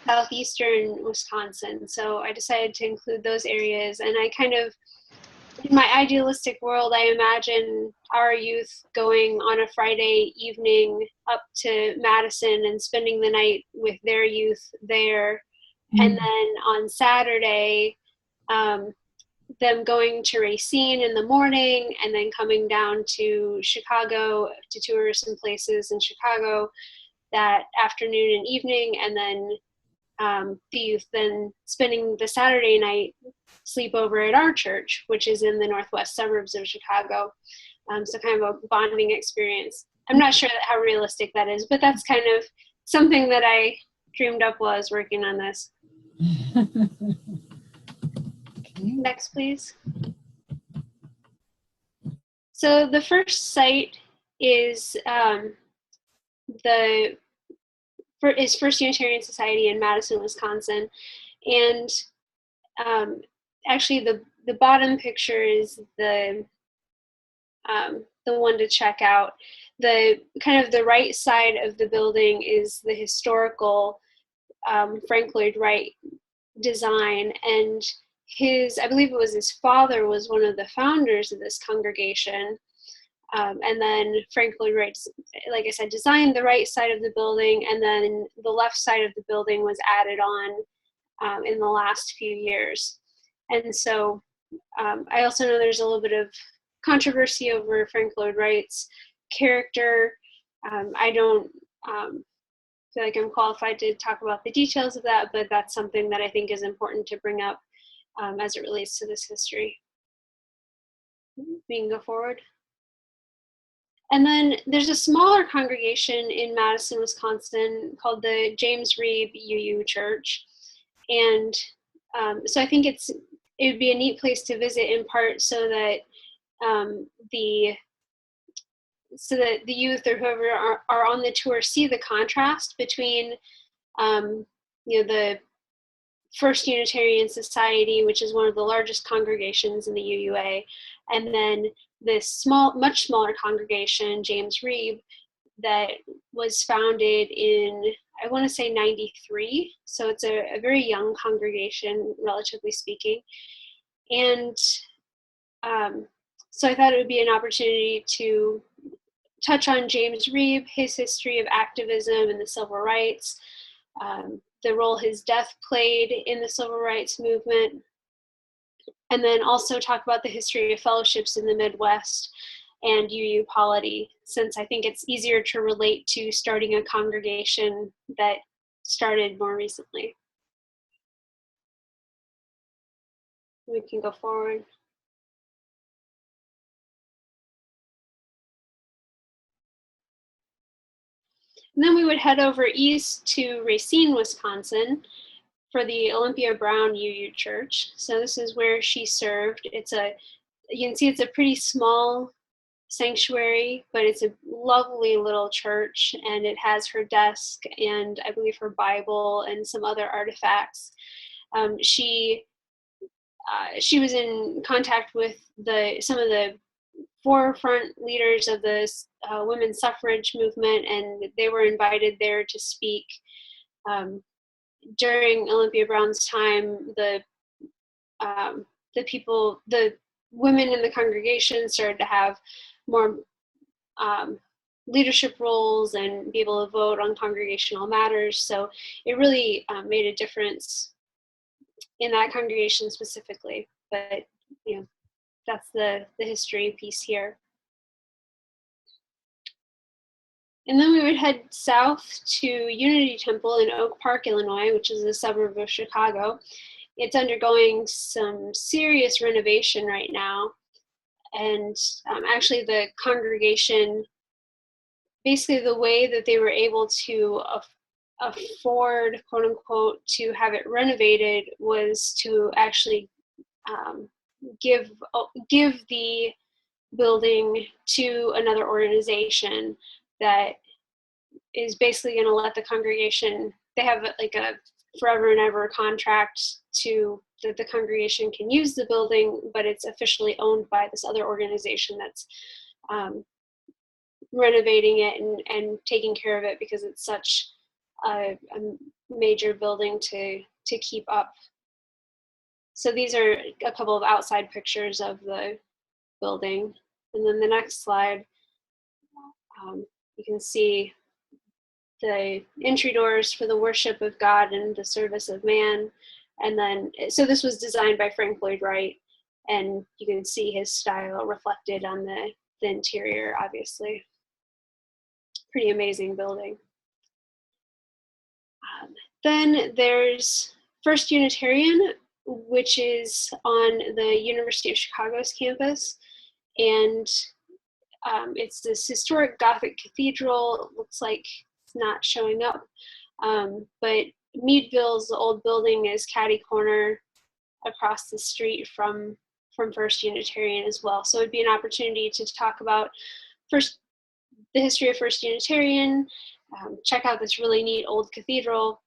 southeastern Wisconsin. So I decided to include those areas, and I kind of, in my idealistic world, I imagine our youth going on a Friday evening up to Madison and spending the night with their youth there. And then on Saturday, them going to Racine in the morning and then coming down to Chicago to tour some places in Chicago that afternoon and evening, and then the youth then spending the Saturday night sleepover at our church, which is in the northwest suburbs of Chicago. So kind of a bonding experience. I'm not sure how realistic that is, but that's kind of something that I dreamed up while I was working on this. Next, please. So the first site is First Unitarian Society in Madison, Wisconsin, and actually the bottom picture is the one to check out. The kind of the right side of the building is the historical Frank Lloyd Wright design, and I believe it was his father was one of the founders of this congregation. And then Frank Lloyd Wright, like I said, designed the right side of the building, and then the left side of the building was added on in the last few years. And so I also know there's a little bit of controversy over Frank Lloyd Wright's character. I don't feel like I'm qualified to talk about the details of that, but that's something that I think is important to bring up as it relates to this history. We can go forward. And then there's a smaller congregation in Madison, Wisconsin called the James Reeb UU Church. And so I think it would be a neat place to visit, in part so that the youth or whoever are on the tour see the contrast between the First Unitarian Society, which is one of the largest congregations in the UUA, and then this much smaller congregation, James Reeb, that was founded in, I want to say 93. So it's a very young congregation, relatively speaking. And so I thought it would be an opportunity to touch on James Reeb, his history of activism and the civil rights, the role his death played in the civil rights movement, and then also talk about the history of fellowships in the Midwest and UU polity, since I think it's easier to relate to starting a congregation that started more recently. We can go forward. And then we would head over east to Racine, Wisconsin, for the Olympia Brown UU Church. So this is where she served. You can see it's a pretty small sanctuary, but it's a lovely little church, and it has her desk and I believe her Bible and some other artifacts. She was in contact with some of the forefront leaders of the women's suffrage movement, and they were invited there to speak. During Olympia Brown's time, the women in the congregation started to have more leadership roles and be able to vote on congregational matters. So it really made a difference in that congregation specifically. But that's the history piece here. And then we would head south to Unity Temple in Oak Park, Illinois, which is a suburb of Chicago. It's undergoing some serious renovation right now. And actually the congregation, basically the way that they were able to afford, quote unquote, to have it renovated was to actually give the building to another organization that is basically going to let the congregation, they have like a forever and ever contract to that the congregation can use the building, but it's officially owned by this other organization that's renovating it and taking care of it because it's such a major building to keep up. So these are a couple of outside pictures of the building. And then the next slide, you can see the entry doors for the worship of God and the service of man. And then, so this was designed by Frank Lloyd Wright, and you can see his style reflected on the interior, obviously. Pretty amazing building. Then there's First Unitarian, which is on the University of Chicago's campus. And it's this historic Gothic cathedral. It looks like it's not showing up. But Meadville's old building is catty corner across the street from First Unitarian as well. So it'd be an opportunity to talk about the history of First Unitarian, check out this really neat old cathedral,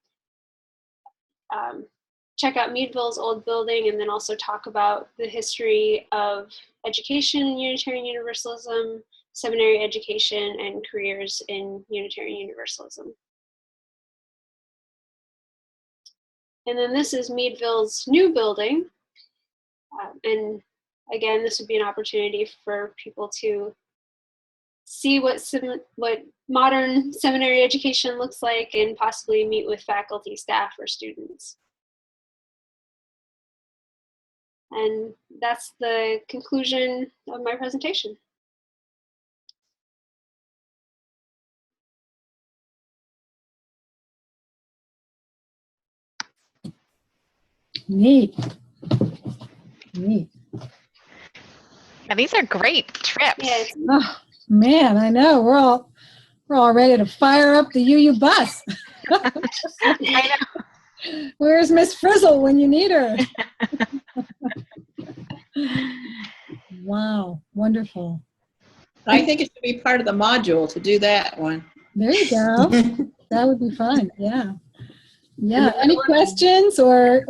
check out Meadville's old building, and then also talk about the history of education in Unitarian Universalism, seminary education, and careers in Unitarian Universalism. And then this is Meadville's new building. And again, this would be an opportunity for people to see what modern seminary education looks like and possibly meet with faculty, staff, or students. And that's the conclusion of my presentation. Neat. Neat. Yeah, these are great trips. Yeah, Oh, man, I know. We're all ready to fire up the UU bus. I know. Where's Miss Frizzle when you need her? Wow, wonderful. I think it should be part of the module to do that one. There you go. That would be fun. Yeah. Yeah. Any questions or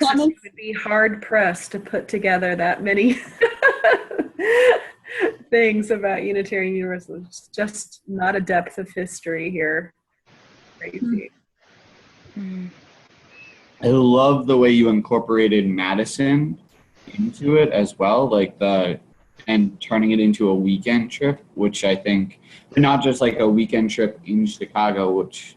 comments? Would be hard pressed to put together that many things about Unitarian Universalism. It's just not a depth of history here. Crazy. I love the way you incorporated Madison into it as well, and turning it into a weekend trip, which I think, not just like a weekend trip in Chicago, which,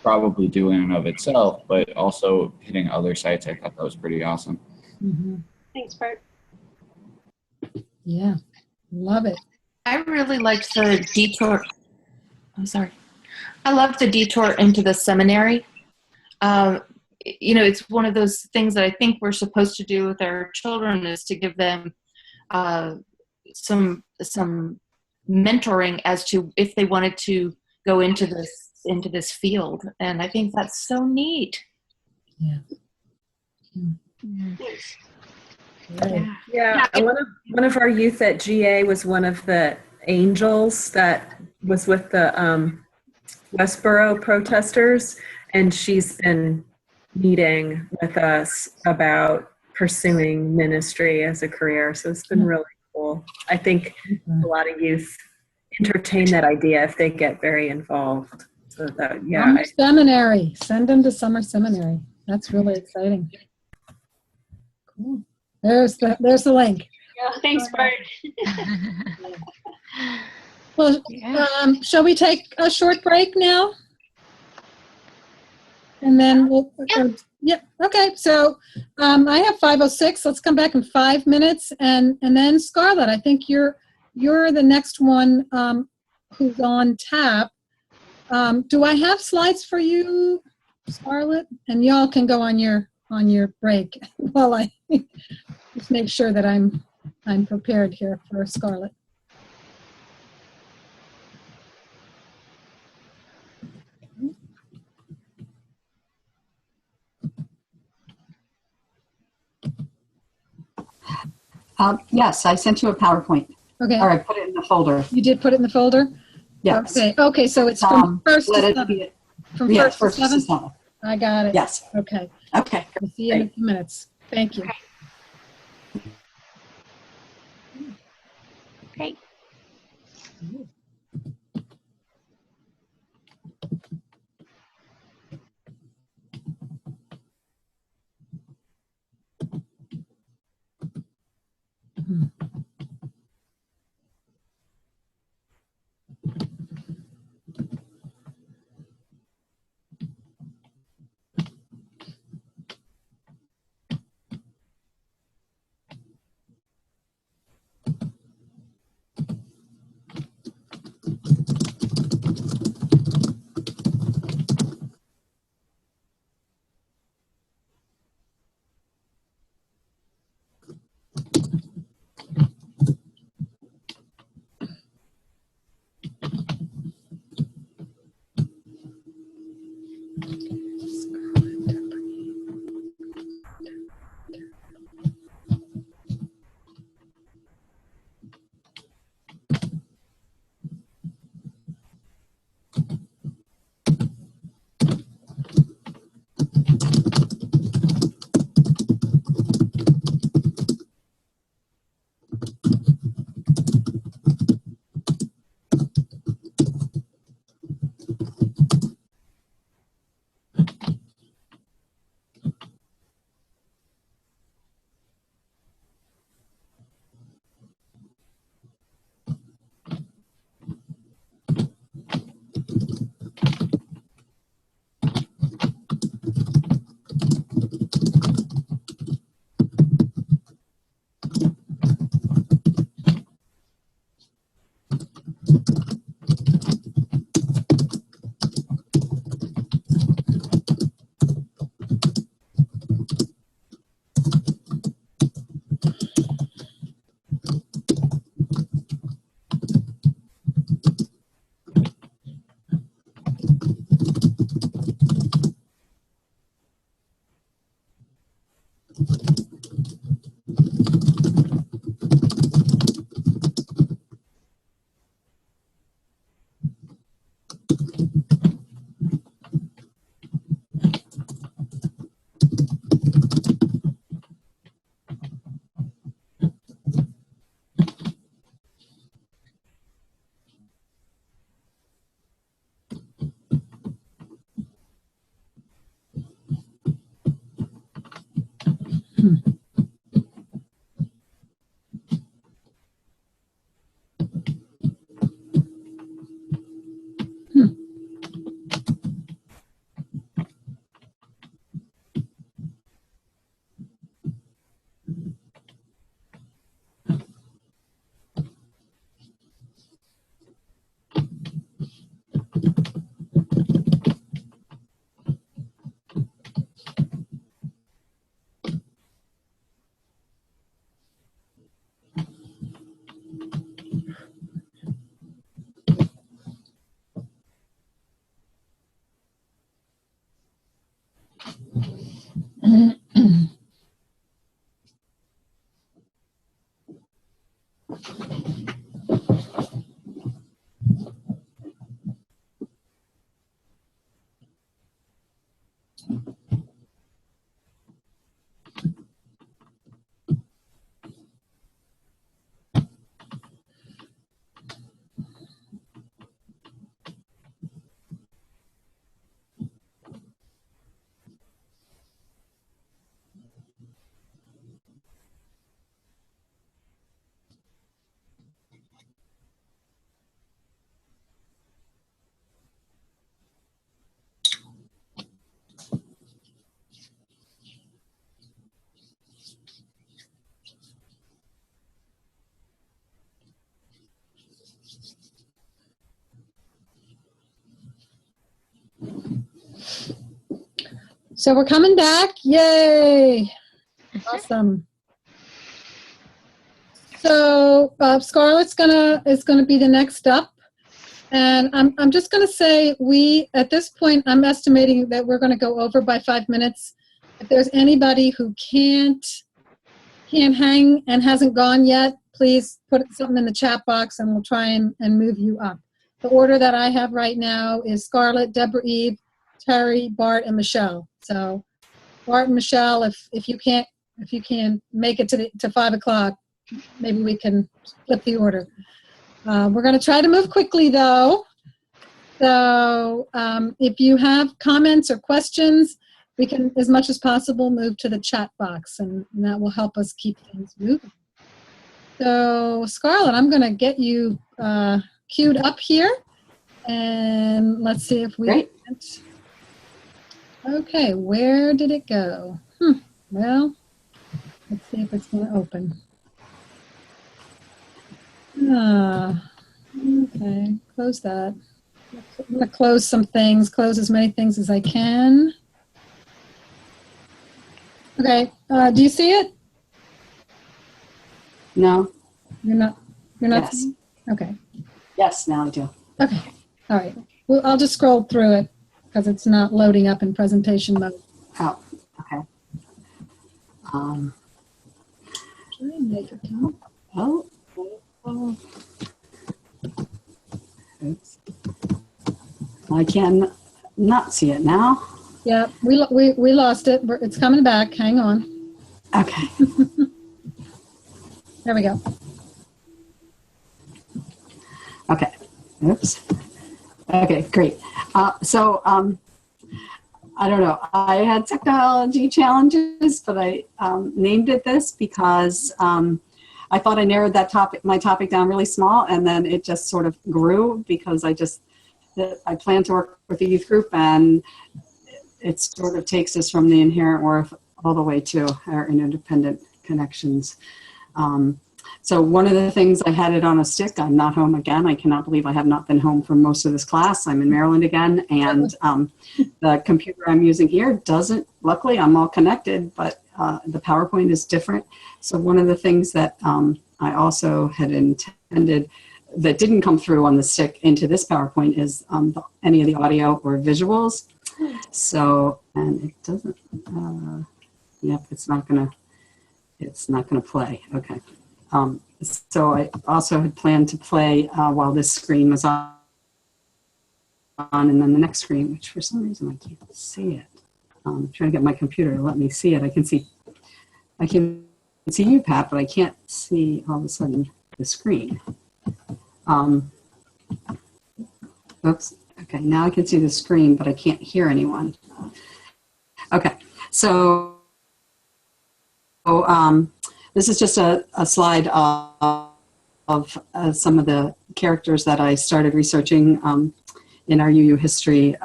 probably do in and of itself, but also hitting other sites. I thought that was pretty awesome. Mm-hmm. thanks, Bart. Yeah, love it. I really liked the detour. I'm sorry. I love the detour into the seminary. It's one of those things that I think we're supposed to do with our children, is to give them some mentoring as to if they wanted to go into this field, and I think that's so neat. Yeah. Thanks. Right. Yeah, one of our youth at GA was one of the angels that was with the Westboro protesters, and she's been meeting with us about pursuing ministry as a career. So it's been really cool. I think a lot of youth entertain that idea if they get very involved. So that, yeah. Summer seminary. Send them to summer seminary. That's really exciting. Cool. There's the link. Yeah, thanks, Bart. Well, shall we take a short break now? And then we'll. Yeah. Okay. So I have 5:06. Let's come back in 5 minutes, and then Scarlett, I think you're the next one who's on tap. Do I have slides for you, Scarlett? And y'all can go on your break while I just make sure that I'm prepared here for Scarlett. Yes, I sent you a PowerPoint. Okay. Or I put it in the folder. You did put it in the folder? Yes. Okay. Okay. So it's from first to Let it seventh. be From yeah, first to seventh? I got it. Yes. Okay. Okay. We'll see you in a few minutes. Thank you. Great. So we're coming back. Yay. Awesome. So Scarlett's is gonna be the next up. And I'm just gonna say at this point, I'm estimating that we're gonna go over by 5 minutes. If there's anybody who can't hang and hasn't gone yet, please put something in the chat box and we'll try and move you up. The order that I have right now is Scarlett, Deborah Eve, Terry, Bart, and Michelle. So Bart and Michelle, if you can't make it to 5 o'clock, maybe we can flip the order. We're going to try to move quickly though. So if you have comments or questions, we can, as much as possible, move to the chat box, and that will help us keep things moving. So Scarlett, I'm going to get you queued up here, and let's see if we. Great. Okay, where did it go? Well, let's see if it's going to open. Okay, close that. I'm going to close some things, close as many things as I can. Okay, do you see it? No. You're not Yes. seeing it? Okay. Yes, now I do. Okay, all right. Well, I'll just scroll through it because it's not loading up in presentation mode. Oh, okay. Try and make it come. Oh. Oops. I can not see it now. Yeah, we lost it. It's coming back. Hang on. Okay. There we go. Okay. Oops. Okay, great. I don't know. I had technology challenges, but I named it this because I thought I narrowed my topic down really small, and then it just sort of grew because I plan to work with a youth group, and it sort of takes us from the inherent worth all the way to our interdependent connections. So one of the things, I had it on a stick. I'm not home again. I cannot believe I have not been home for most of this class. I'm in Maryland again, and the computer I'm using here doesn't, luckily I'm all connected, but the PowerPoint is different. So one of the things that I also had intended that didn't come through on the stick into this PowerPoint is any of the audio or visuals. So, and it doesn't, yep, it's not gonna play. Okay. So I also had planned to play while this screen was on, and then the next screen, which for some reason I can't see it. I'm trying to get my computer to let me see it. I can see you, Pat, but I can't see all of a sudden the screen. Oops. Okay, now I can see the screen, but I can't hear anyone. Okay, so this is just a slide of some of the characters that I started researching in our UU history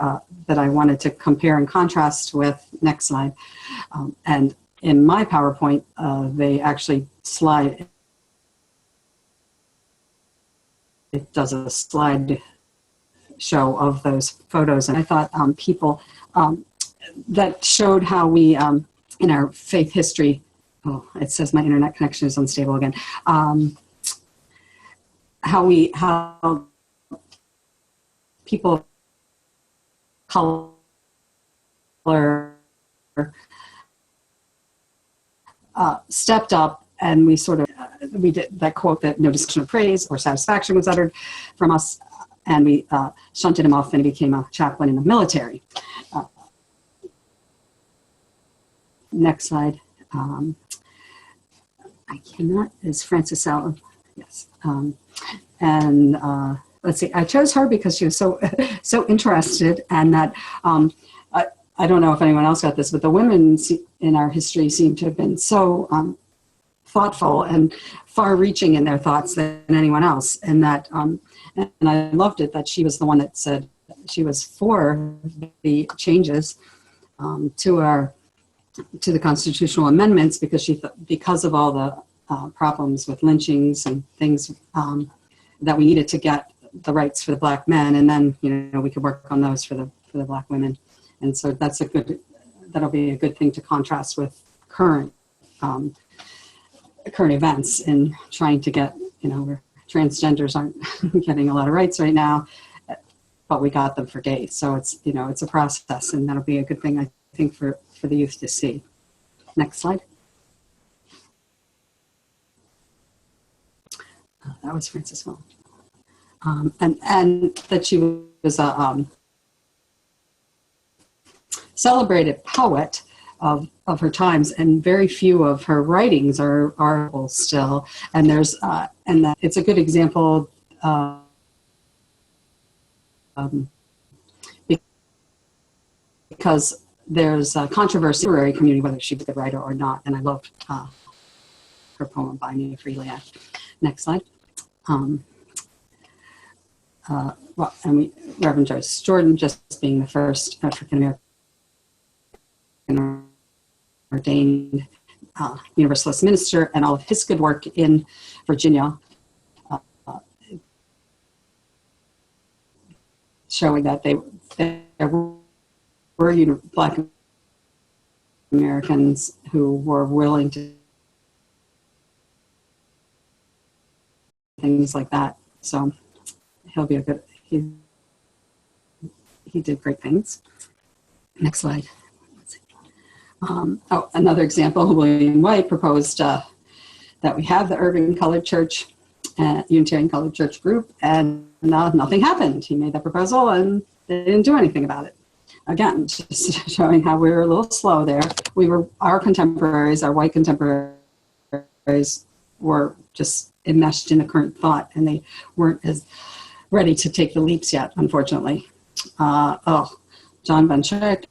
that I wanted to compare and contrast with. Next slide. And in my PowerPoint, they actually slide. It does a slide show of those photos. And I thought people that showed how we, in our faith history, oh, it says my internet connection is unstable again. How people of color stepped up, and we sort of, we did that quote that no discussion of praise or satisfaction was uttered from us, and we shunted him off, and he became a chaplain in the military. Next slide. I cannot, is Frances Allen, yes. Let's see, I chose her because she was so interested, and that, I don't know if anyone else got this, but the women in our history seem to have been so thoughtful and far-reaching in their thoughts than anyone else, and that, and I loved it that she was the one that said she was for the changes to the constitutional amendments because of all the problems with lynchings and things that we needed to get the rights for the black men, and then we could work on those for the black women. And so that'll be a good thing to contrast with current events in trying to get, where transgenders aren't getting a lot of rights right now, but we got them for gays. So it's, it's a process, and that'll be a good thing, I think, for the youth to see. Next slide. That was Frances Well. And that she was celebrated poet of her times, and very few of her writings are still. And there's it's a good example. Because there's a controversy in the literary community whether she was a good writer or not, and I loved her poem by me freely. Next slide. Reverend Joyce Jordan, just being the first African American ordained Universalist minister, and all of his good work in Virginia, showing that there were Black Americans who were willing to things like that. So he'll be a good, he did great things. Next slide. Another example, William White proposed that we have the Urban Colored Church, Unitarian Colored Church group, and nothing happened. He made that proposal and they didn't do anything about it. Again, just showing how we were a little slow there. Our contemporaries, our white contemporaries, were just enmeshed in the current thought, and they weren't as ready to take the leaps yet, unfortunately. John Van Schick,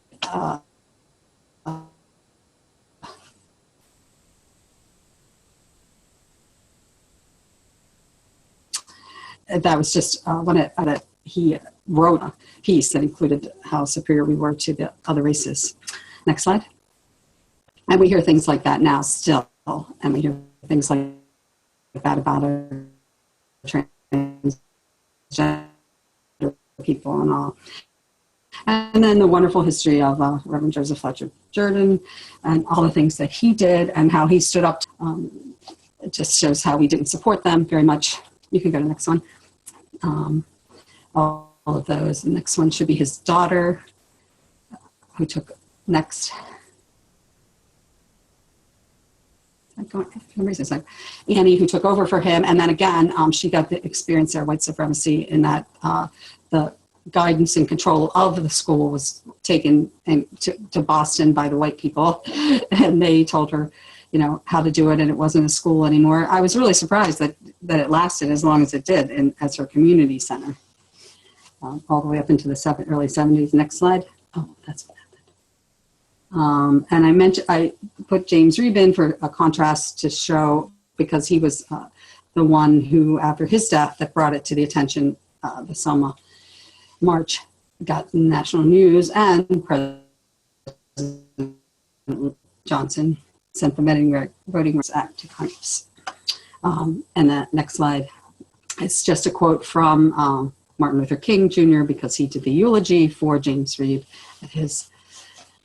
that was just that he wrote a piece that included how superior we were to the other races. Next slide. And we hear things like that now still, and we hear things like that about our transgender people and all. And then the wonderful history of Reverend Joseph Fletcher Jordan and all the things that he did and how he stood up. It just shows how we didn't support them very much. You can go to the next one. All of those. The next one should be his daughter, who took next. Annie, who took over for him, and then again, she got the experience there, white supremacy, in that the guidance and control of the school was taken to Boston by the white people, and they told her, how to do it, and it wasn't a school anymore. I was really surprised that it lasted as long as it did as her community center, all the way up into the early 70s. Next slide. Oh, that's what happened. And I put James Reben for a contrast to show, because he was the one who, after his death, that brought it to the attention. The Selma March got national news, and President Johnson sent the Voting Rights Act to Congress. And the next slide, it's just a quote from Martin Luther King Jr., because he did the eulogy for James Reeb at his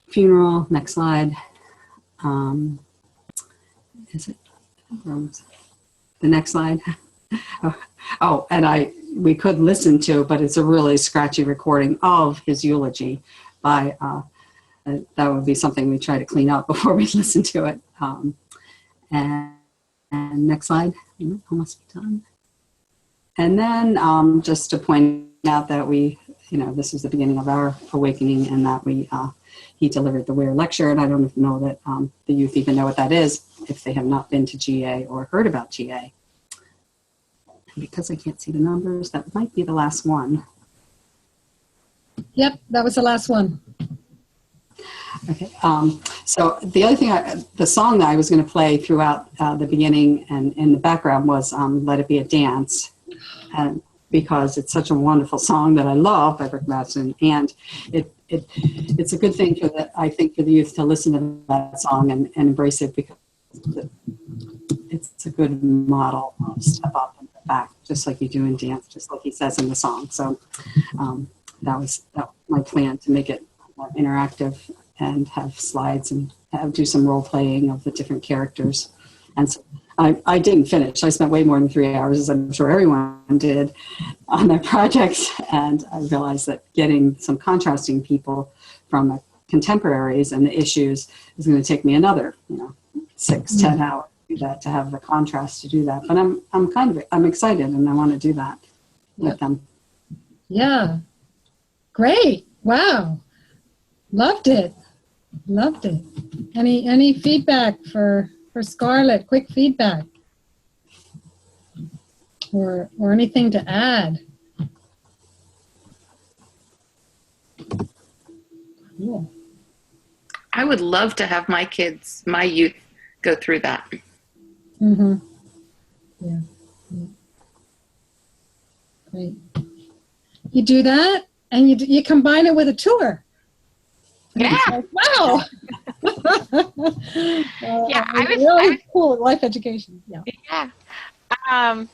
funeral. Next slide. Is it? The next slide. And we could listen to, but it's a really scratchy recording of his eulogy by, that would be something we try to clean up before we listen to it. And next slide. Almost done. And then just to point out that this is the beginning of our awakening, and that he delivered the Ware lecture, and I don't know that the youth even know what that is if they have not been to GA or heard about GA. And because I can't see the numbers, that might be the last one. Yep, that was the last one. Okay. So the other thing, the song that I was going to play throughout the beginning and in the background was "Let It Be a Dance," and because it's such a wonderful song that I love by Rick Madsen, and it's a good thing for the youth to listen to that song and embrace it, because it's a good model of step up and back, just like you do in dance, just like he says in the song. So that was my plan, to make it more interactive and have slides and do some role playing of the different characters. And so I didn't finish. I spent way more than 3 hours, as I'm sure everyone did, on that project. And I realized that getting some contrasting people from the contemporaries and the issues is going to take me another, 6-10 hours to do that, to have the contrast to do that. But I'm excited, and I want to do that with them. Yeah. Great. Wow. Loved it. Loved it. Any feedback for Scarlett? Quick feedback, or anything to add? Cool. I would love to have my kids, my youth, go through that. Mm-hmm. Yeah. Great. You do that, and you combine it with a tour. Yeah. Like, wow. Yeah, really cool life education. Yeah. Yeah.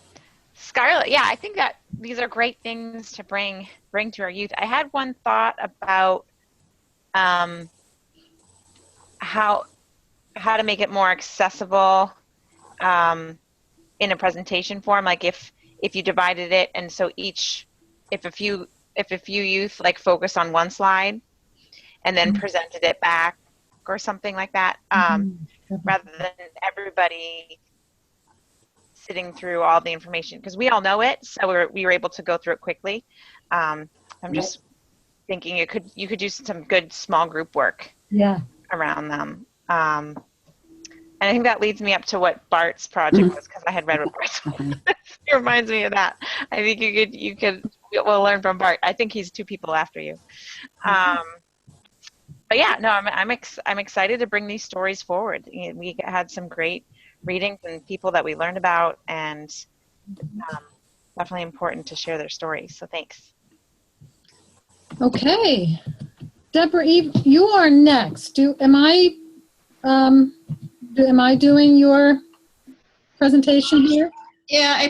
Scarlett, yeah, I think that these are great things to bring to our youth. I had one thought about how to make it more accessible in a presentation form. Like if you divided it, and so if a few youth like focus on one slide and then presented it back or something like that, rather than everybody sitting through all the information, because we all know it, so we were able to go through it quickly. I'm just thinking you could do some good small group work around them. And I think that leads me up to what Bart's project was, because I had read what Bart's was. It reminds me of that. I think we'll learn from Bart. I think he's 2 people after you. But yeah, no, I'm excited to bring these stories forward. We had some great readings and people that we learned about, and definitely important to share their stories. So thanks. Okay, Deborah Eve, you are next. Am I doing your presentation here? Yeah,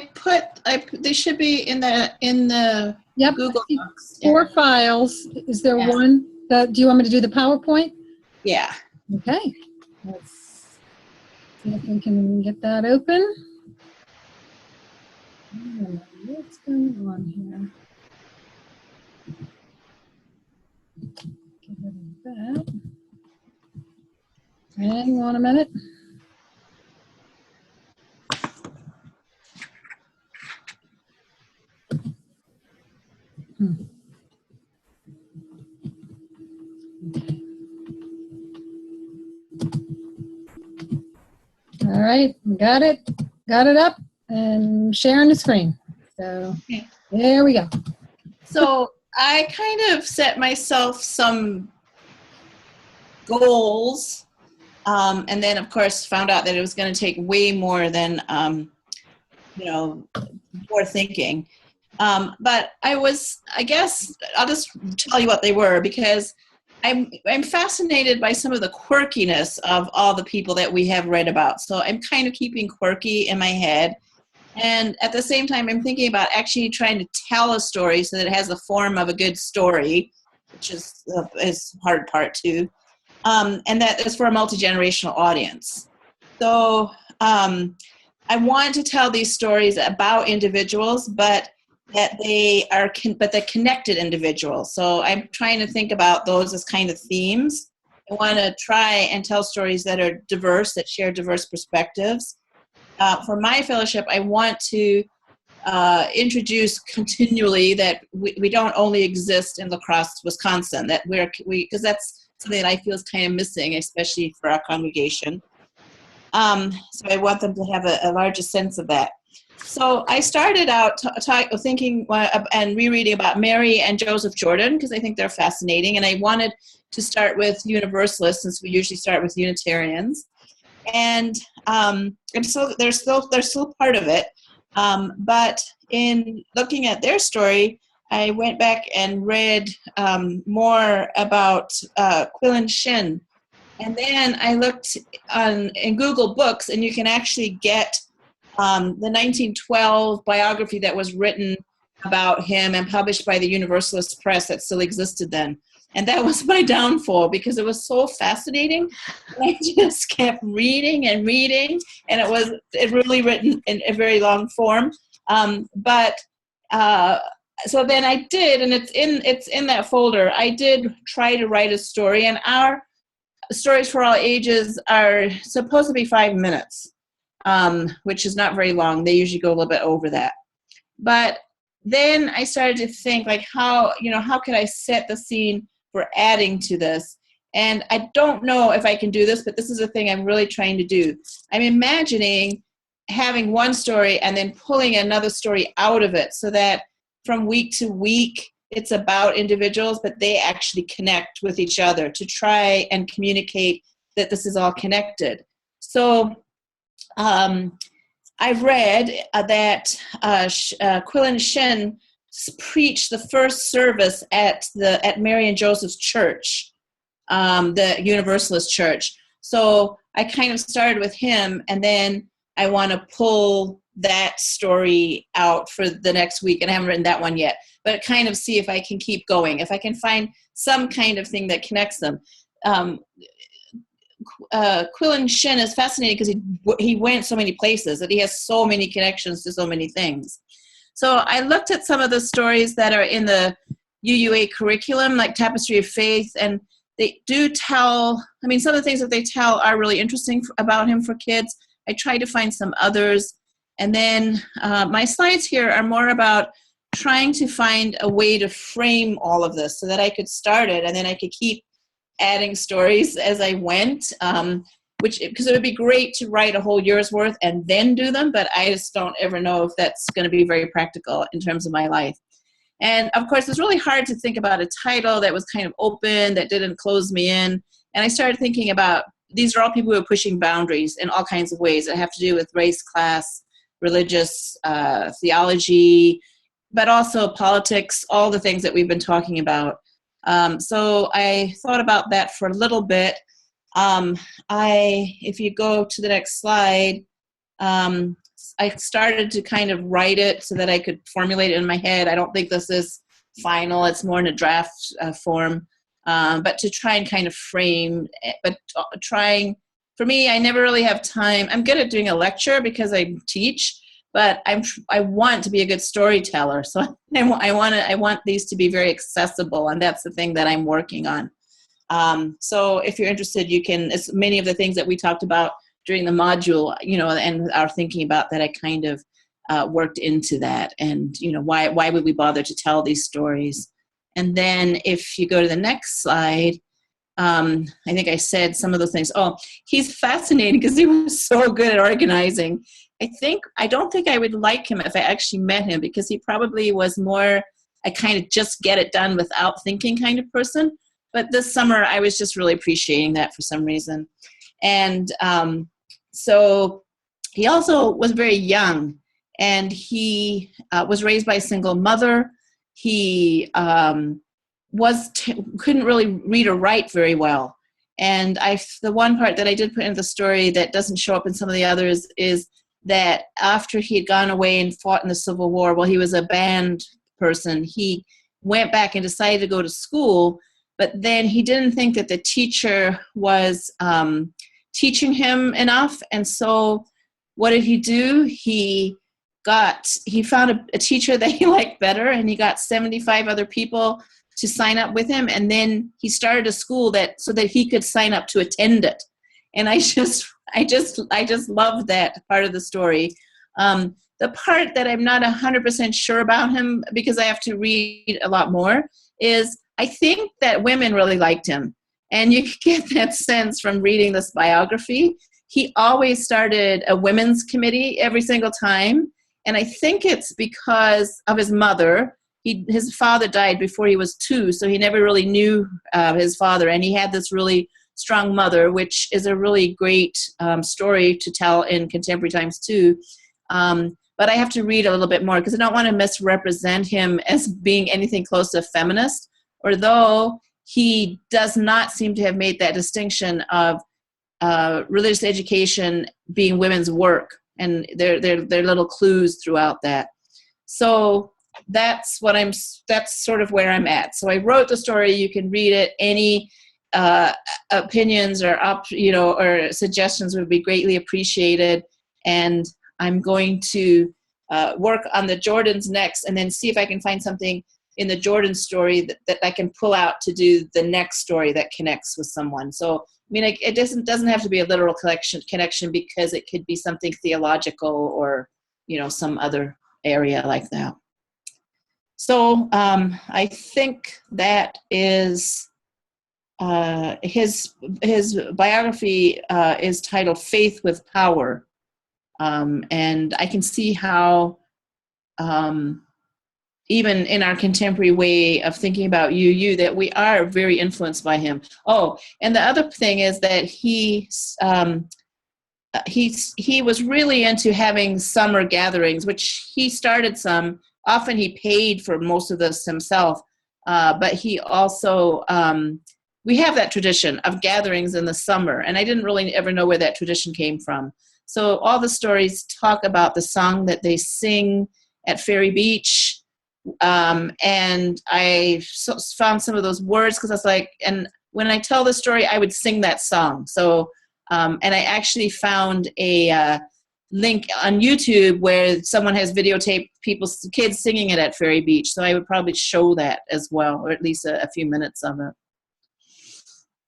they should be in the Google Docs. 4 files. Is there one do you want me to do the PowerPoint? Yeah. Okay. Let's see if we can get that open. What's going on here? Get rid of that. Hang on a minute. All right, got it up and sharing the screen. So there we go. So I kind of set myself some goals, and then of course found out that it was going to take way more than more thinking. But I guess I'll just tell you what they were, because I'm fascinated by some of the quirkiness of all the people that we have read about. So I'm kind of keeping quirky in my head. And at the same time, I'm thinking about actually trying to tell a story so that it has the form of a good story, which is the hard part too. And that is for a multi-generational audience. So I want to tell these stories about individuals, but that they're connected individuals. So I'm trying to think about those as kind of themes. I want to try and tell stories that are diverse, that share diverse perspectives. For my fellowship, I want to introduce continually that we don't only exist in La Crosse, Wisconsin, that because that's something that I feel is kind of missing, especially for our congregation. So I want them to have a larger sense of that. So I started out thinking and rereading about Mary and Joseph Jordan, because I think they're fascinating, and I wanted to start with Universalists, since we usually start with Unitarians, and so they're still part of it. But in looking at their story, I went back and read more about Quillen Shin, and then I looked in Google Books, and you can actually get the 1912 biography that was written about him and published by the Universalist Press that still existed then. And that was my downfall, because it was so fascinating. I just kept reading and reading, and it really written in a very long form. So then I did, and it's in that folder. I did try to write a story, and our stories for all ages are supposed to be 5 minutes. Which is not very long. They usually go a little bit over that. But then I started to think, like, how could I set the scene for adding to this. And I don't know if I can do this, but this is a thing I'm really trying to do. I'm imagining having one story and then pulling another story out of it so that from week to week, it's about individuals, but they actually connect with each other to try and communicate that this is all connected. So I've read that Quillen Shin preached the first service at Mary and Joseph's church, the Universalist church. So I kind of started with him, and then I want to pull that story out for the next week, and I haven't written that one yet, but kind of see if I can keep going, if I can find some kind of thing that connects them. Quillen Shin is fascinating because he went so many places, that he has so many connections to so many things. So I looked at some of the stories that are in the UUA curriculum, like Tapestry of Faith, and they do tell, I mean, some of the things that they tell are really interesting about him for kids. I tried to find some others. And then my slides here are more about trying to find a way to frame all of this so that I could start it and then I could keep adding stories as I went, because it would be great to write a whole year's worth and then do them, but I just don't ever know if that's going to be very practical in terms of my life. And of course, it's really hard to think about a title that was kind of open, that didn't close me in. And I started thinking about, these are all people who are pushing boundaries in all kinds of ways that have to do with race, class, religious, theology, but also politics, all the things that we've been talking about. So I thought about that for a little bit. If you go to the next slide, I started to kind of write it so that I could formulate it in my head. I don't think this is final. It's more in a draft form, but to try and kind of frame, but trying, for me, I never really have time. I'm good at doing a lecture because I teach, but I want to be a good storyteller. So I want these to be very accessible, and that's the thing that I'm working on. So if you're interested, you can, it's many of the things that we talked about during the module, and are thinking about that, I kind of worked into that. And, why would we bother to tell these stories? And then if you go to the next slide, I think I said some of those things. Oh, he's fascinating because he was so good at organizing. I don't think I would like him if I actually met him, because he probably was more a kind of just get it done without thinking kind of person. But this summer, I was just really appreciating that for some reason. And so he also was very young, and he was raised by a single mother. He couldn't really read or write very well. And the one part that I did put into the story that doesn't show up in some of the others is that after he had gone away and fought in the Civil War, well, he was a band person. He went back and decided to go to school, but then he didn't think that the teacher was teaching him enough. And so what did he do? He found a teacher that he liked better, and he got 75 other people to sign up with him. And then he started a school so that he could sign up to attend it. And I just love that part of the story. The part that I'm not 100% sure about him, because I have to read a lot more, is I think that women really liked him. And you get that sense from reading this biography. He always started a women's committee every single time. And I think it's because of his mother. His father died before he was 2, so he never really knew his father. And he had this really strong mother, which is a really great story to tell in contemporary times too. But I have to read a little bit more because I don't want to misrepresent him as being anything close to a feminist, although he does not seem to have made that distinction of religious education being women's work, and there are little clues throughout that. So that's sort of where I'm at. So I wrote the story. You can read it. Any opinions or suggestions would be greatly appreciated. And I'm going to work on the Jordans next, and then see if I can find something in the Jordan story that I can pull out to do the next story that connects with someone. So, I mean, it doesn't have to be a literal connection, because it could be something theological or, some other area like that. So I think that is his biography is titled Faith with Power. And I can see how even in our contemporary way of thinking about UU, that we are very influenced by him. Oh, and the other thing is that he was really into having summer gatherings, which he started some. Often he paid for most of this himself, but he also, we have that tradition of gatherings in the summer, and I didn't really ever know where that tradition came from. So all the stories talk about the song that they sing at Ferry Beach, and I found some of those words because I was like, and when I tell the story, I would sing that song. So, and I actually found a link on YouTube where someone has videotaped kids singing it at Ferry Beach. So I would probably show that as well, or at least a few minutes of it.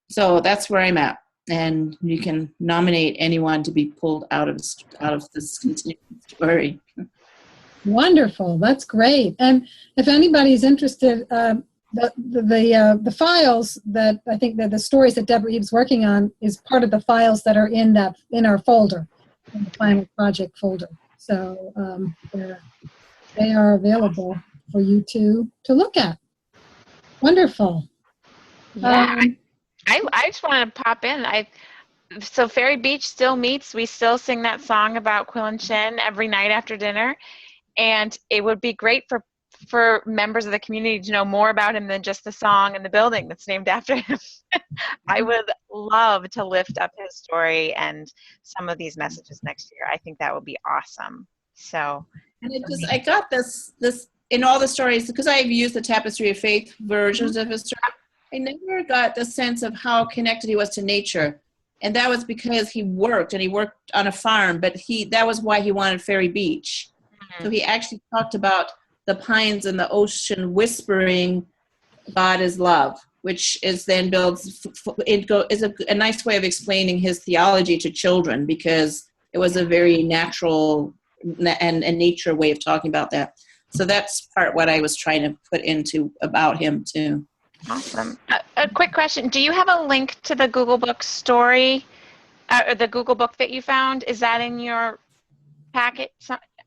So that's where I'm at. And you can nominate anyone to be pulled out of this continuing story. Wonderful. That's great. And if anybody's interested, the files that I think that the stories that Deborah Eve's working on is part of the files that are in our folder, in the final project folder. So they are available for you to look at. Wonderful. Yeah, I just want to pop in. So Ferry Beach still meets. We still sing that song about Quill and Shin every night after dinner. And it would be great for members of the community to know more about him than just the song and the building that's named after him. I would love to lift up his story and some of these messages next year. I think that would be awesome. So, and I got this in all the stories, because I've used the Tapestry of Faith versions of his story. I never got the sense of how connected he was to nature. And that was because he worked on a farm, but that was why he wanted Ferry Beach. So he actually talked about the pines and the ocean whispering, God is love, which is then is a nice way of explaining his theology to children, because it was a very natural and nature way of talking about that. So that's part what I was trying to put into about him too. Awesome. A quick question. Do you have a link to the Google Book story, or the Google Book that you found? Is that in your packet?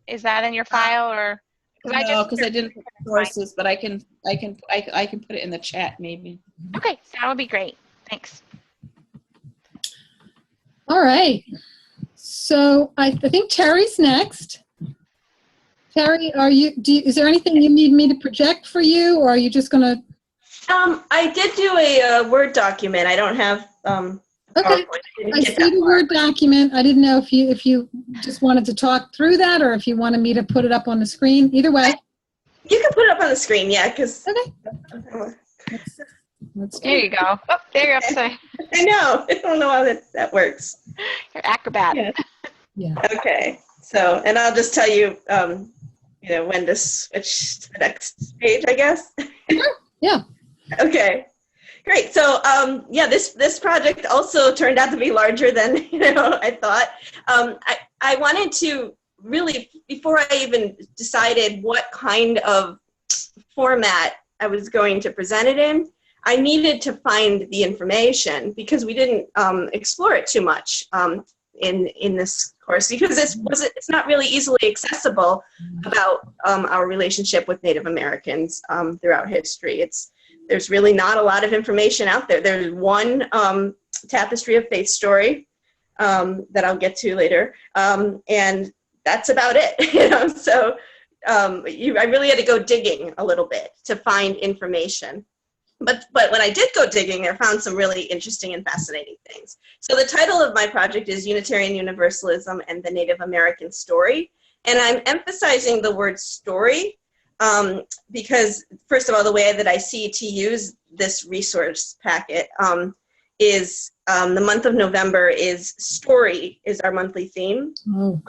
Is that in your file, or? No, because I didn't put sources, but I can put it in the chat maybe. Okay, that would be great. Thanks. All right. So I think Terry's next. Terry, is there anything you need me to project for you, or are you just going to? I did do a Word document. I don't have Okay. I see the Word document. I didn't know if you just wanted to talk through that, or if you wanted me to put it up on the screen. Either way. You can put it up on the screen, yeah, because. Okay. There you go. Oh, there you're up. Sorry. I know. I don't know how that works. You're acrobat. Yeah. Okay. So, and I'll just tell you, when to switch to the next page, I guess. Yeah. Okay. Great. So, this project also turned out to be larger than I thought. I wanted to really, before I even decided what kind of format I was going to present it in, I needed to find the information, because we didn't explore it too much in this course, because it's not really easily accessible about our relationship with Native Americans throughout history. There's really not a lot of information out there. There's one Tapestry of Faith story that I'll get to later, and that's about it. So I really had to go digging a little bit to find information. But when I did go digging, I found some really interesting and fascinating things. So the title of my project is Unitarian Universalism and the Native American Story. And I'm emphasizing the word story because, first of all, the way that I see to use this resource packet is the month of November is story is our monthly theme. Oh.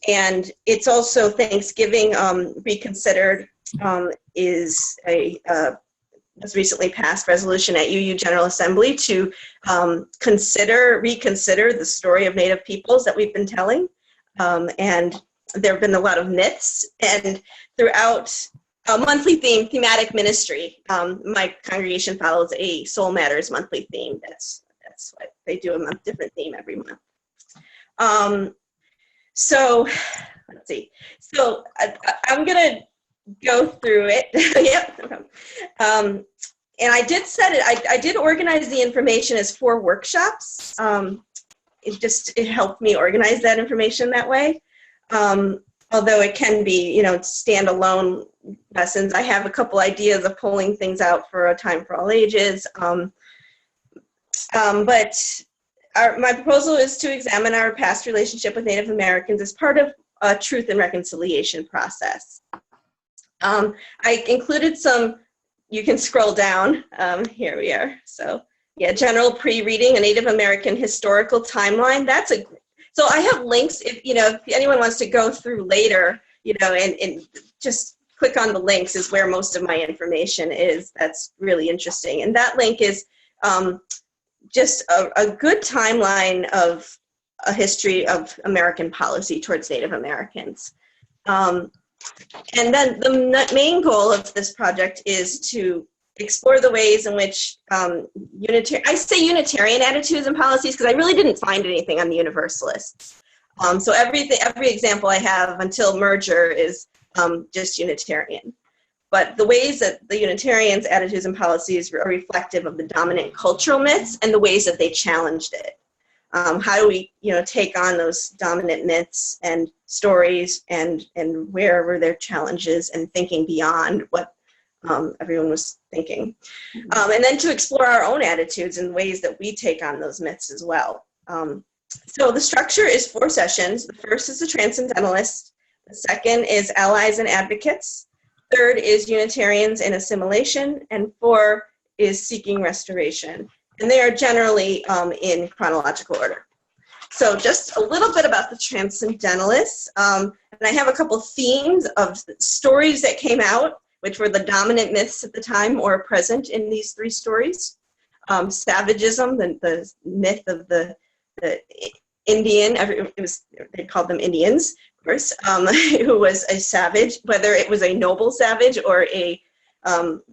And it's also Thanksgiving Reconsidered is a was recently passed resolution at UU General Assembly to reconsider the story of Native peoples that we've been telling. And there have been a lot of myths, and throughout monthly thematic ministry. My congregation follows a Soul Matters monthly theme. That's what they do, a different theme every month. So let's see. So I'm gonna go through it. Yep. No problem. And I did set it. I did organize the information as 4 workshops. It helped me organize that information that way. Although it can be, standalone lessons. I have a couple ideas of pulling things out for a time for all ages. But my proposal is to examine our past relationship with Native Americans as part of a truth and reconciliation process. I included some, you can scroll down, here we are. So yeah, general pre-reading, a Native American historical timeline. So I have links if anyone wants to go through later, and just click on the links is where most of my information is. That's really interesting. And that link is just a good timeline of a history of American policy towards Native Americans. And then the main goal of this project is to explore the ways in which I say Unitarian attitudes and policies because I really didn't find anything on the Universalists. So every example I have until merger is just Unitarian. But the ways that the Unitarians' attitudes and policies are reflective of the dominant cultural myths and the ways that they challenged it. How do we, take on those dominant myths and stories, and where were their challenges and thinking beyond what everyone was thinking. And then to explore our own attitudes and ways that we take on those myths as well. So the structure is 4 sessions. The first is the Transcendentalists. The second is Allies and Advocates. Third is Unitarians in Assimilation. And 4 is Seeking Restoration. And they are generally in chronological order. So just a little bit about the Transcendentalists. And I have a couple themes of stories that came out, which were the dominant myths at the time or present in these 3 stories. Savagism, the myth of the Indian, they called them Indians, of course, who was a savage, whether it was a noble savage or a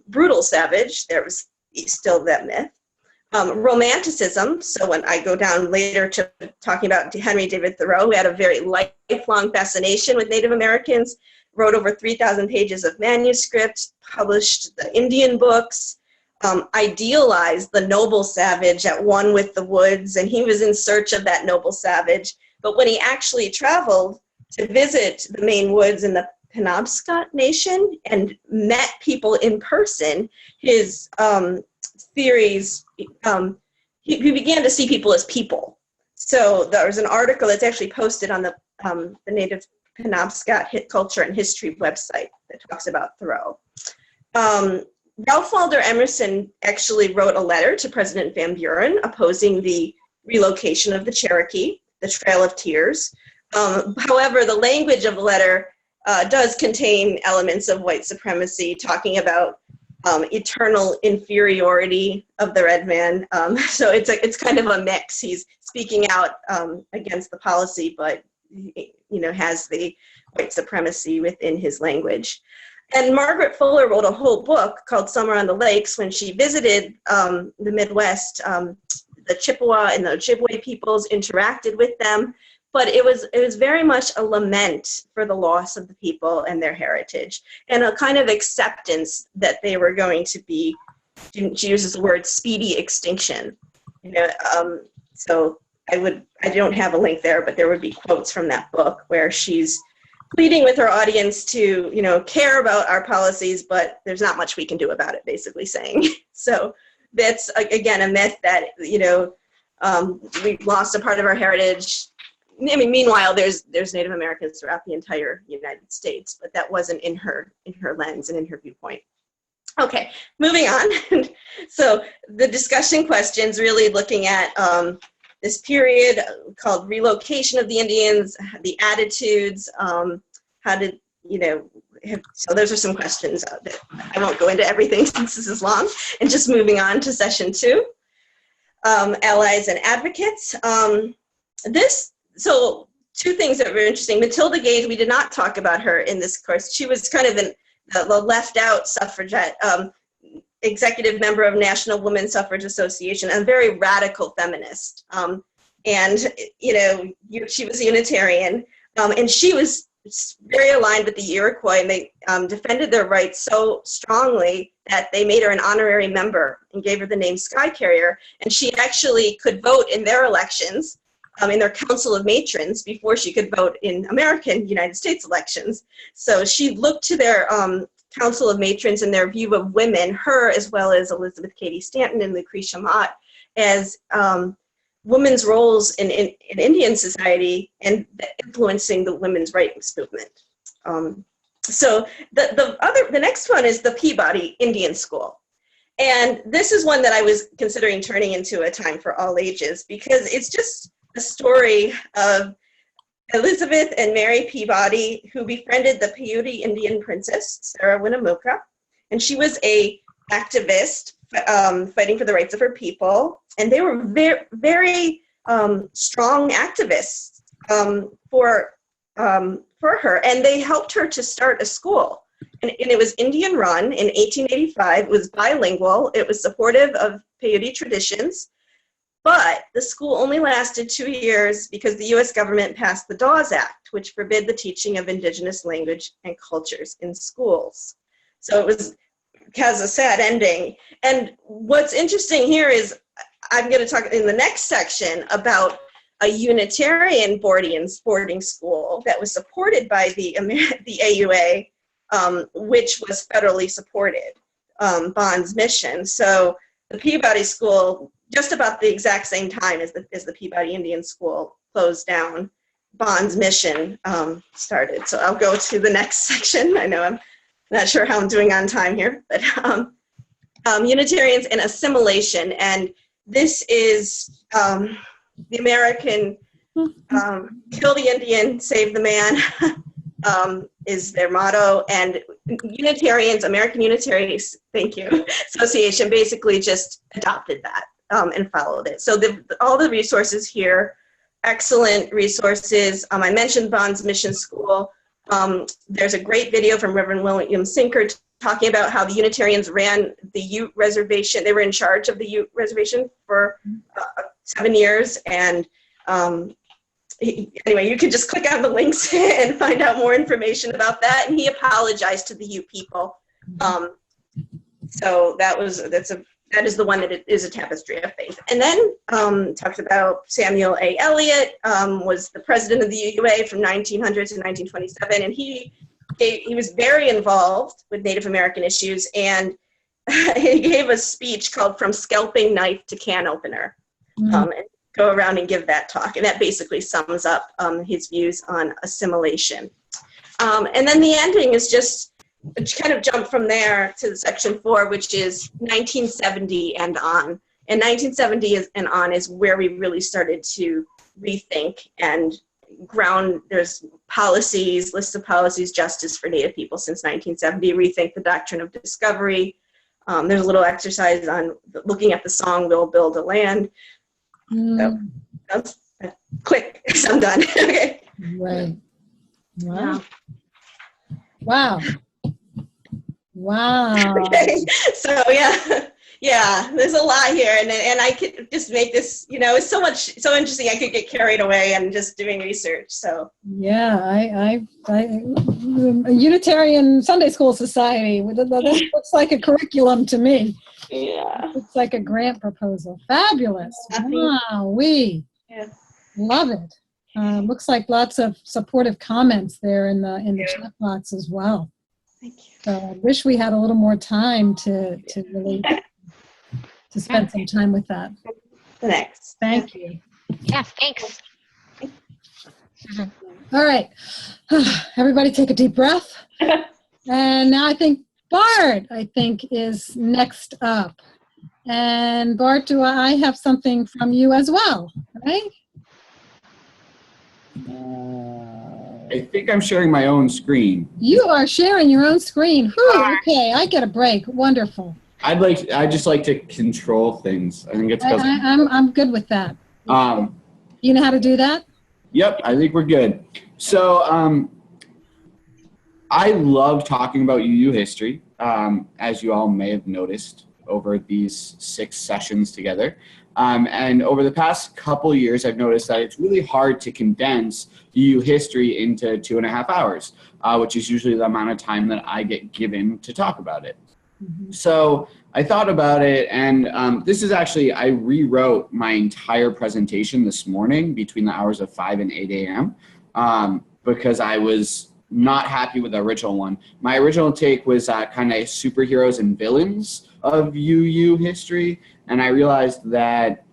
brutal savage, there was still that myth. Romanticism, so when I go down later to talking about Henry David Thoreau, who had a very lifelong fascination with Native Americans, wrote over 3,000 pages of manuscript, published the Indian books, idealized the noble savage at one with the woods, and he was in search of that noble savage. But when he actually traveled to visit the Maine woods in the Penobscot Nation and met people in person, his theories, he began to see people as people. So there was an article that's actually posted on the Native Penobscot Culture and History website that talks about Thoreau. Ralph Waldo Emerson actually wrote a letter to President Van Buren opposing the relocation of the Cherokee, the Trail of Tears. However, the language of the letter does contain elements of white supremacy, talking about eternal inferiority of the red man. So it's kind of a mix. He's speaking out against the policy, but has the white supremacy within his language. And Margaret Fuller wrote a whole book called Summer on the Lakes when she visited the Midwest. The Chippewa and the Ojibwe peoples, interacted with them, but it was very much a lament for the loss of the people and their heritage, and a kind of acceptance that they were going to be, she uses the word speedy extinction. So I don't have a link there, but there would be quotes from that book where she's pleading with her audience to, care about our policies, but there's not much we can do about it, basically saying. So that's, again, a myth that, we lost a part of our heritage. I mean, meanwhile, there's Native Americans throughout the entire United States, but that wasn't in her lens and in her viewpoint. Okay, moving on. So the discussion questions really looking at this period called relocation of the Indians, the attitudes, how did, so those are some questions that I won't go into everything since this is long, and just moving on to session 2, allies and advocates. So 2 things that were interesting. Matilda Gage, we did not talk about her in this course. She was kind of the left out suffragette, executive member of National Women's Suffrage Association, and a very radical feminist. And, you know, she was a Unitarian, and she was very aligned with the Iroquois, and they defended their rights so strongly that they made her an honorary member and gave her the name Sky Carrier. And she actually could vote in their elections, in their Council of Matrons, before she could vote in American United States elections. So she looked to their Council of Matrons and their view of women, her as well as Elizabeth Cady Stanton and Lucretia Mott, as women's roles in Indian society and influencing the women's rights movement. So the next one is the Peabody Indian School. And this is one that I was considering turning into a time for all ages, because it's just a story of Elizabeth and Mary Peabody, who befriended the Paiute Indian princess, Sarah Winnemucca. And she was a activist fighting for the rights of her people. And they were very, very strong activists for her. And they helped her to start a school. And it was Indian run in 1885. It was bilingual. It was supportive of Paiute traditions. But the school only lasted 2 years because the U.S. government passed the Dawes Act, which forbid the teaching of indigenous language and cultures in schools. So it has a sad ending. And what's interesting here is I'm going to talk in the next section about a Unitarian boarding school that was supported by the AUA, which was federally supported, Bond's mission. So the Peabody School, just about the exact same time as the Peabody Indian School closed down, Bond's mission started. So I'll go to the next section. I know I'm not sure how I'm doing on time here, but Unitarians and assimilation. And this is the American kill the Indian, save the man is their motto. And Unitarians, American Unitarians, thank you, Association basically just adopted that and followed it. So all the resources here, excellent resources. I mentioned Bond's Mission School. There's a great video from Reverend William Sinker talking about how the Unitarians ran the Ute Reservation. They were in charge of the Ute Reservation for 7 years. And anyway, you can just click on the links and find out more information about that. And he apologized to the Ute people. So that is the one that is a tapestry of faith. And then talked about Samuel A. Eliot, was the president of the UUA from 1900 to 1927, and he was very involved with Native American issues, and he gave a speech called "From Scalping Knife to Can Opener," and go around and give that talk, and that basically sums up his views on assimilation. And then the ending is just kind of jump from there to section 4, which is 1970 and on. And 1970 and on is where we really started to rethink and ground. There's policies, lists of policies, justice for Native people since 1970, rethink the doctrine of discovery. There's a little exercise on looking at the song, We'll Build a Land. So that's quick, I'm done. Okay. Right. Wow. Wow. Wow. Okay. So yeah, there's a lot here, and I could just make this, it's so interesting. I could get carried away and just doing research. So yeah, I a Unitarian Sunday School Society. That looks like a curriculum to me. Yeah, it's like a grant proposal. Fabulous. Wow, we love it. Looks like lots of supportive comments there in the chat box as well. Thank you. So I wish we had a little more time to really to spend some time with that. Thanks. Thank you. Yeah, thanks. All right. Everybody take a deep breath. And now I think Bart, is next up. And Bart, do I have something from you as well, right? I think I'm sharing my own screen. You are sharing your own screen. Whew, okay, I get a break. Wonderful. I just like to control things. I think it's because I'm good with that. You know how to do that? Yep, I think we're good. So I love talking about UU history, as you all may have noticed over these 6 sessions together. And over the past couple years, I've noticed that it's really hard to condense UU history into 2.5 hours, which is usually the amount of time that I get given to talk about it. So I thought about it, and this is actually, I rewrote my entire presentation this morning between the hours of 5 and 8 a.m. Because I was not happy with the original one. My original take was kind of superheroes and villains of UU history, and I realized that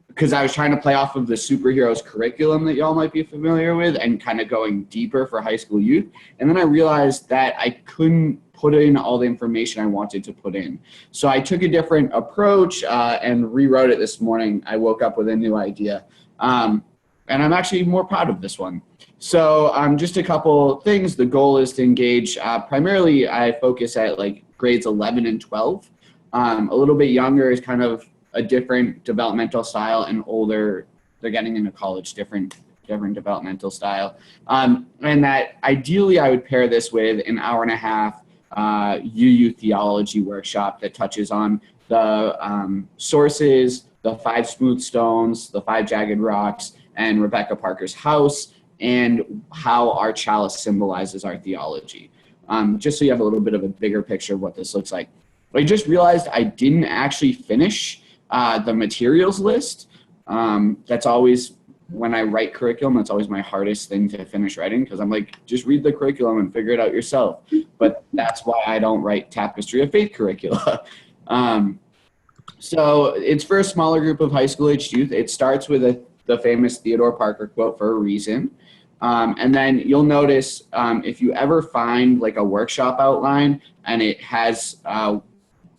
because I was trying to play off of the superheroes curriculum that y'all might be familiar with and kind of going deeper for high school youth. And then I realized that I couldn't put in all the information I wanted to put in. So I took a different approach and rewrote it this morning. I woke up with a new idea. And I'm actually more proud of this one. So just a couple things. The goal is to engage, primarily I focus at like grades 11 and 12. A little bit younger is kind of a different developmental style, and older, they're getting into college, different developmental style. And that ideally I would pair this with an 1.5 hour UU theology workshop that touches on the sources, the 5 smooth stones, the 5 jagged rocks, and Rebecca Parker's house, and how our chalice symbolizes our theology. Just so you have a little bit of a bigger picture of what this looks like. I just realized I didn't actually finish the materials list. That's always, when I write curriculum, that's always my hardest thing to finish writing, because I'm like, just read the curriculum and figure it out yourself. But that's why I don't write Tapestry of Faith curricula. So it's for a smaller group of high school aged youth. It starts with the famous Theodore Parker quote, "For a reason." And then you'll notice if you ever find like a workshop outline and it has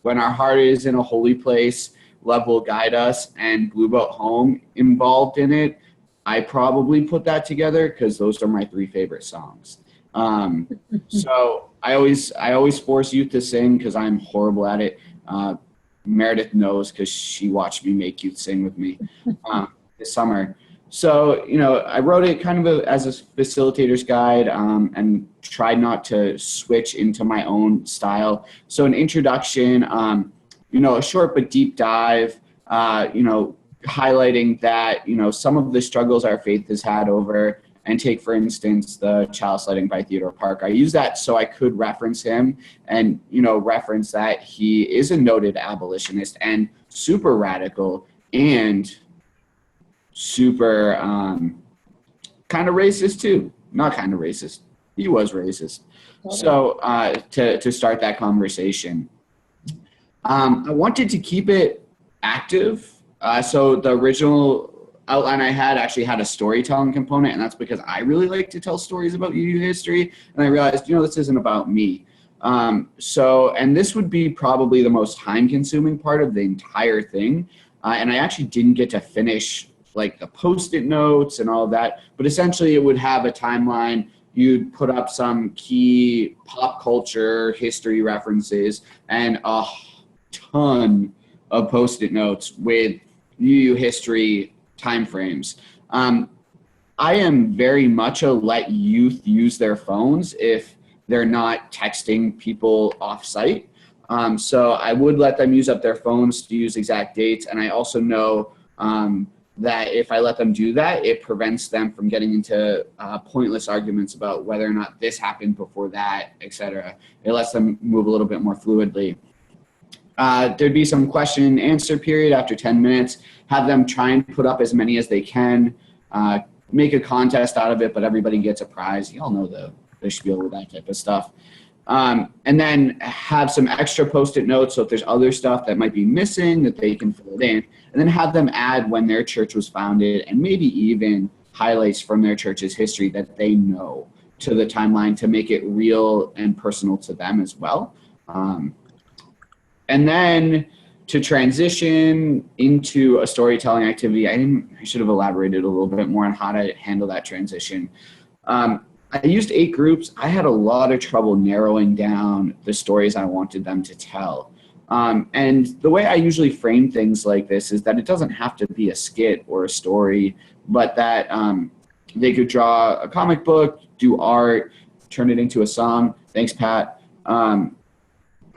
"When our heart is in a holy place, love will guide us," and "Blue Boat Home" involved in it, I probably put that together because those are my 3 favorite songs. So I always force youth to sing because I'm horrible at it. Meredith knows because she watched me make youth sing with me this summer. So, I wrote it kind of as a facilitator's guide and tried not to switch into my own style. So an introduction, a short but deep dive, highlighting that, some of the struggles our faith has had over, and take, for instance, the Chalice Lighting by Theodore Parker. I use that so I could reference him and, reference that he is a noted abolitionist and super radical and super kind of racist too. Not kind of racist. He was racist. So to start that conversation, I wanted to keep it active. So the original outline I had actually had a storytelling component, and that's because I really like to tell stories about UU history. And I realized, this isn't about me. And this would be probably the most time-consuming part of the entire thing. And I actually didn't get to finish like the Post-it notes and all of that. But essentially, it would have a timeline. You'd put up some key pop culture history references and a ton of Post-it notes with UU history timeframes. I am very much a let youth use their phones if they're not texting people off-site. So I would let them use up their phones to use exact dates. And I also know that if I let them do that, it prevents them from getting into pointless arguments about whether or not this happened before that, etc. It lets them move a little bit more fluidly. There'd be some question and answer period after 10 minutes. Have them try and put up as many as they can. Make a contest out of it, but everybody gets a prize. You all know the spiel with that type of stuff. And then have some extra Post-it notes, so if there's other stuff that might be missing, that they can fill it in. And then have them add when their church was founded, and maybe even highlights from their church's history that they know to the timeline to make it real and personal to them as well. And then to transition into a storytelling activity, I should have elaborated a little bit more on how to handle that transition. I used 8 groups. I had a lot of trouble narrowing down the stories I wanted them to tell. And the way I usually frame things like this is that it doesn't have to be a skit or a story, but that they could draw a comic book, do art, turn it into a song. Thanks, Pat. Kind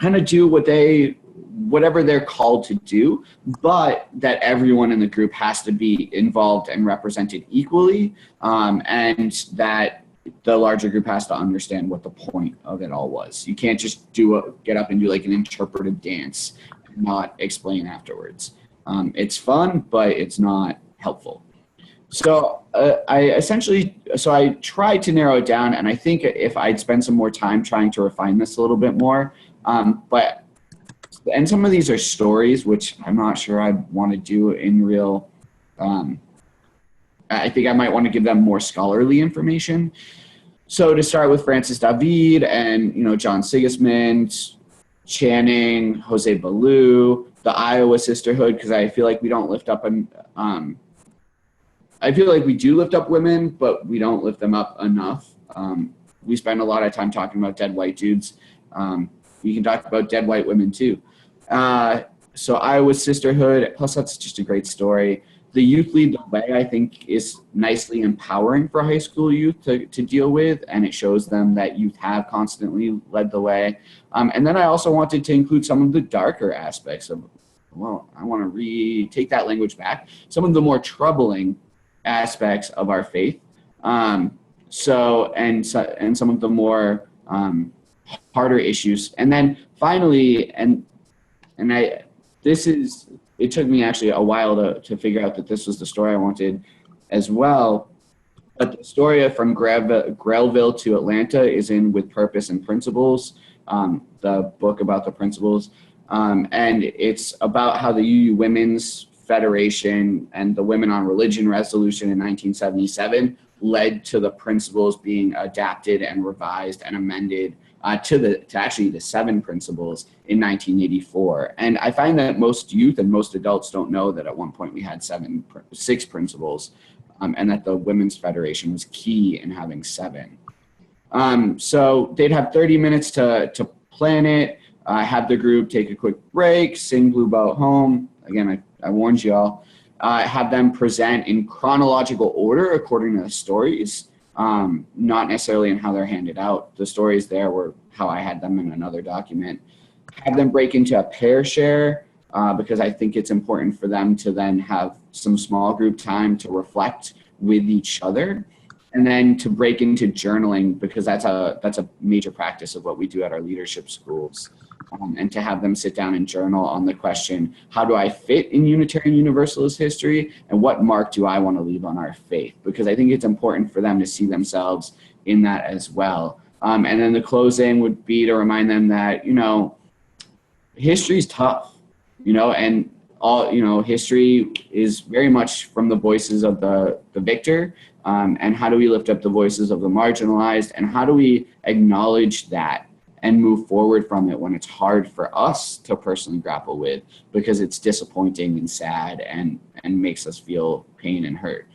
of do whatever they're called to do, but that everyone in the group has to be involved and represented equally, and that the larger group has to understand what the point of it all was. You can't just get up and do like an interpretive dance and not explain afterwards. It's fun, but it's not helpful. So I tried to narrow it down, and I think if I'd spend some more time trying to refine this a little bit more, and some of these are stories, which I'm not sure I'd want to do in real, I think I might want to give them more scholarly information. So to start with Francis David and, John Sigismund, Channing, Jose Ballou, the Iowa Sisterhood, because I feel like we don't lift up, I feel like we do lift up women, but we don't lift them up enough. We spend a lot of time talking about dead white dudes. We can talk about dead white women too. So Iowa Sisterhood, plus that's just a great story. The Youth Lead the Way, I think, is nicely empowering for high school youth to deal with, and it shows them that youth have constantly led the way. And then I also wanted to include some of the darker aspects of, I want to take that language back, some of the more troubling aspects of our faith. And some of the more harder issues. And then finally, it took me actually a while to figure out that this was the story I wanted as well. But the story from Grailville to Atlanta is in With Purpose and Principles, the book about the principles. And it's about how the UU Women's Federation and the Women on Religion resolution in 1977 led to the principles being adapted and revised and amended to actually the 7 principles in 1984. And I find that most youth and most adults don't know that at one point we had 6 principles, and that the Women's Federation was key in having 7. So they'd have 30 minutes to plan it, have the group take a quick break, sing Blue Boat Home. Again, I warned you all. Have them present in chronological order according to the stories, not necessarily in how they're handed out. The stories there were how I had them in another document. Have them break into a pair share, because I think it's important for them to then have some small group time to reflect with each other, and then to break into journaling, because that's a major practice of what we do at our leadership schools. And to have them sit down and journal on the question, how do I fit in Unitarian Universalist history, and what mark do I want to leave on our faith? Because I think it's important for them to see themselves in that as well. And then the closing would be to remind them that, history is tough, and all, history is very much from the voices of the victor. And how do we lift up the voices of the marginalized, and how do we acknowledge that and move forward from it when it's hard for us to personally grapple with, because it's disappointing and sad and makes us feel pain and hurt.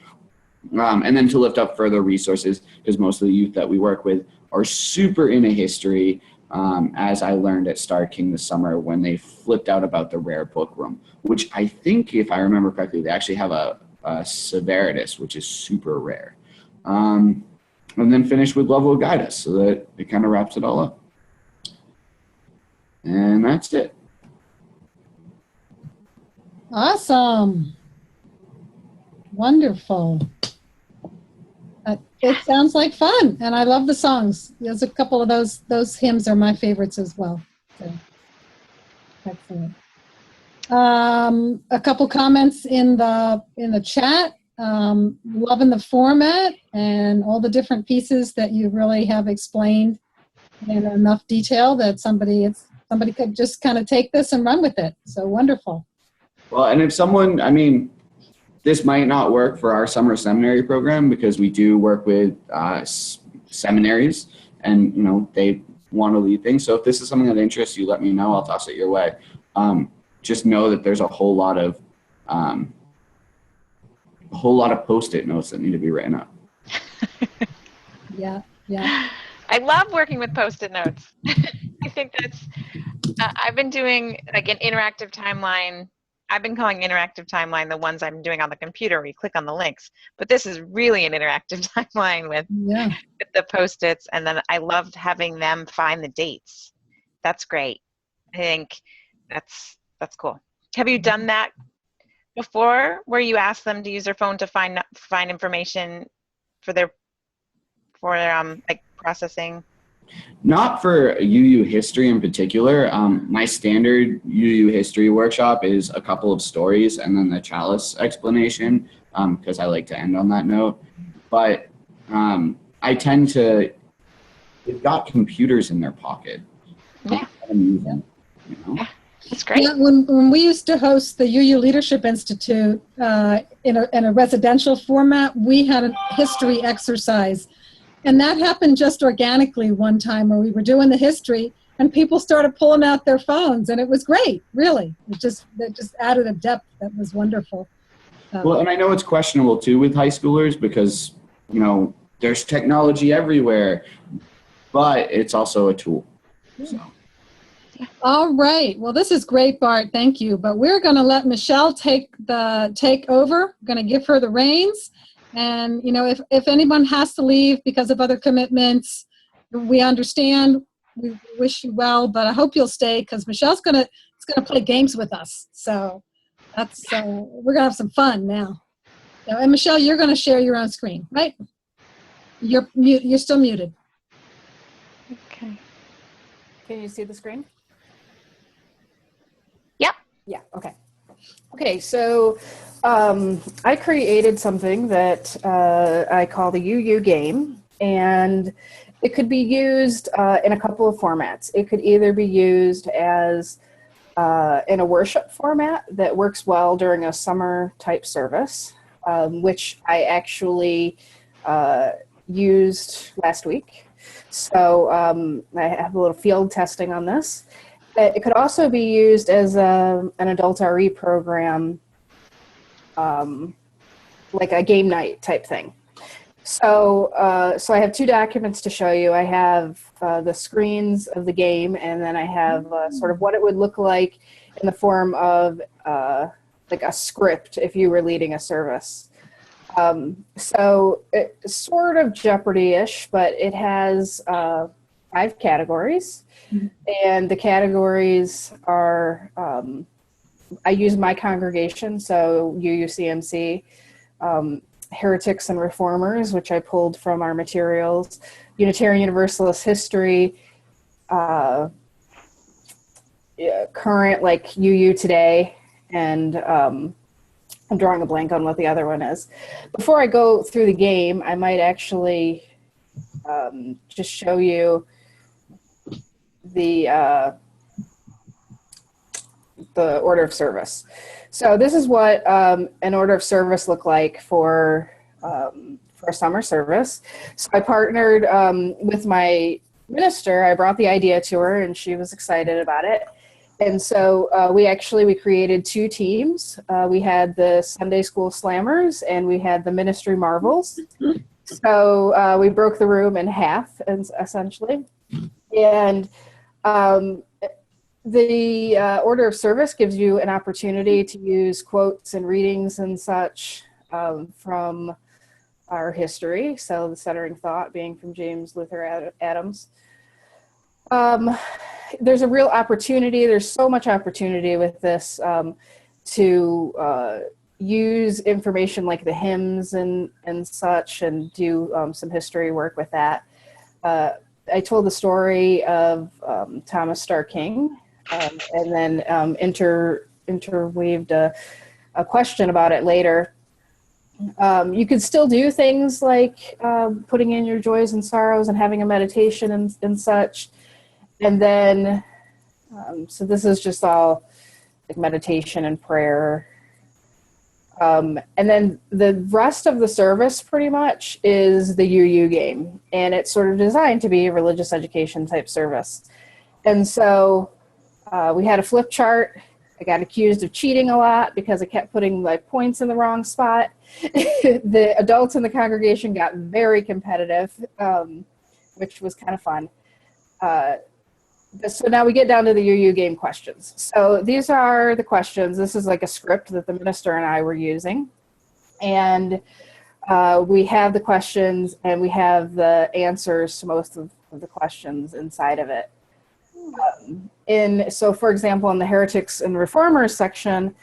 And then to lift up further resources, because most of the youth that we work with are super into history, as I learned at Star King this summer when they flipped out about the rare book room, which I think, if I remember correctly, they actually have a Severitas, which is super rare. And then finish with Love Will Guide Us, so that it kind of wraps it all up. And that's it. Awesome. Wonderful. It sounds like fun, and I love the songs. There's a couple of those hymns are my favorites as well. So, excellent. A couple comments in the chat. Loving the format and all the different pieces that you really have explained in enough detail that somebody could just kind of take this and run with it. So wonderful. Well, and if someone, this might not work for our summer seminary program, because we do work with seminaries, and they want to lead things. So if this is something that interests you, let me know. I'll toss it your way. Just know that there's a whole lot of Post-it notes that need to be written up. Yeah. I love working with Post-it notes. I think that's, I've been doing like an interactive timeline I've been calling interactive timeline the ones I'm doing on the computer where you click on the links, but this is really an interactive timeline with the Post-its, and then I loved having them find the dates. That's great. I think that's cool. Have you done that before, where you ask them to use their phone to find information for their like processing? Not for UU history in particular. My standard UU history workshop is a couple of stories and then the chalice explanation, because I like to end on that note. But I tend to, they've got computers in their pocket. Yeah. Use them, you know? Yeah, that's great. Yeah, when we used to host the UU Leadership Institute in a residential format, we had a history exercise. And that happened just organically one time where we were doing the history and people started pulling out their phones, and it was great, really. It just added a depth that was wonderful. Well, and I know it's questionable too with high schoolers because, you know, there's technology everywhere, but it's also a tool. So. All right. Well, this is great, Bart. Thank you. But we're going to let Michelle take over. We're going to give her the reins. And, you know, if anyone has to leave because of other commitments, we understand. We wish you well, but I hope you'll stay because Michelle's going to play games with us. So that's we're going to have some fun now. So, and Michelle, you're going to share your own screen, right? You're still muted. Okay. Can you see the screen? Yep. Yeah, okay. Okay, so I created something that I call the UU game, and it could be used in a couple of formats. It could either be used as in a worship format that works well during a summer type service, which I actually used last week. So I have a little field testing on this. It could also be used as an adult RE program, like a game night type thing. So I have two documents to show you. I have the screens of the game, and then I have sort of what it would look like in the form of like a script if you were leading a service. So it's sort of Jeopardy-ish, but it has 5 categories. And the categories are, I use my congregation, so UUCMC, Heretics and Reformers, which I pulled from our materials, Unitarian Universalist history, current like UU today, and I'm drawing a blank on what the other one is. Before I go through the game, I might actually just show you the order of service. So this is what an order of service looked like for a summer service. So I partnered with my minister. I brought the idea to her, and she was excited about it. And so we created 2 teams. We had the Sunday School Slammers, and we had the Ministry Marvels. So we broke the room in half, essentially. And the order of service gives you an opportunity to use quotes and readings and such from our history. So the centering thought being from James Luther Adams. There's a real opportunity. There's so much opportunity with this to use information like the hymns and such, and do some history work with that. I told the story of Thomas Starr King, and then interweaved a question about it later. You could still do things like putting in your joys and sorrows and having a meditation and such. And then, so this is just all like meditation and prayer. And then the rest of the service pretty much is the UU game. And it's sort of designed to be a religious education type service. And so we had a flip chart. I got accused of cheating a lot because I kept putting my points in the wrong spot. The adults in the congregation got very competitive, which was kind of fun. So now we get down to the UU game questions. So these are the questions. This is like a script that the minister and I were using. And we have the questions and we have the answers to most of the questions inside of it. So for example, in the heretics and reformers section,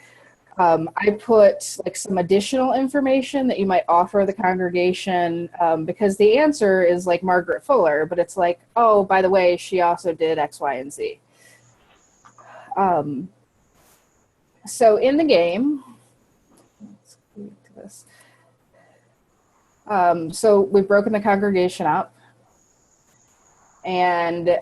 I put like some additional information that you might offer the congregation, because the answer is like Margaret Fuller, but it's like, oh, by the way, she also did X, Y, and Z. So in the game, let's go to this. So we've broken the congregation up, and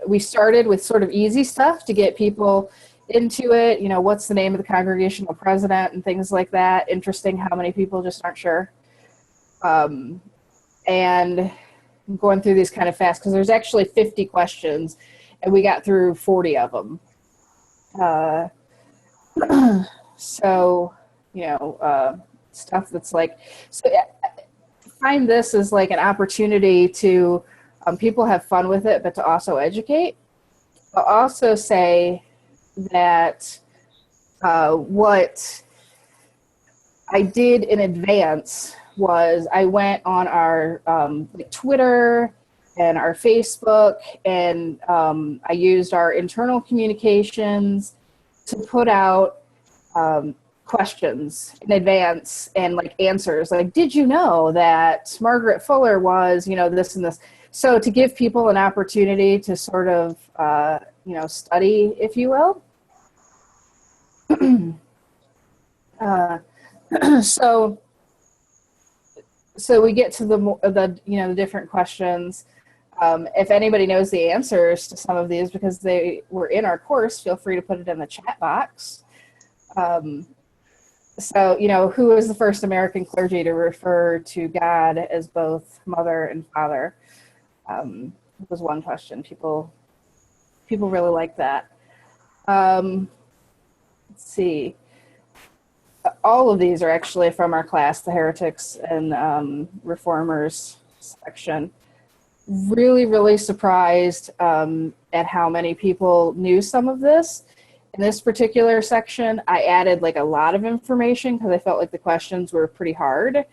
we started with sort of easy stuff to get people into it. You know, what's the name of the congregational president and things like that. Interesting how many people just aren't sure. And I'm going through these kind of fast because there's actually 50 questions and we got through 40 of them. So, you know, stuff that's like, so find this as like an opportunity to people have fun with it, but to also educate. I'll also say that what I did in advance was I went on our Twitter and our Facebook, and I used our internal communications to put out questions in advance and like answers. Like, did you know that Margaret Fuller was, you know, this and this? So to give people an opportunity to sort of, you know, study, if you will. So we get to the you know, the different questions. If anybody knows the answers to some of these because they were in our course, feel free to put it in the chat box. So, you know, who was the first American clergy to refer to God as both mother and father? Was one question. People really like that. Let's see. All of these are actually from our class, the heretics and reformers section. Really, really surprised at how many people knew some of this. In this particular section, I added like a lot of information because I felt like the questions were pretty hard.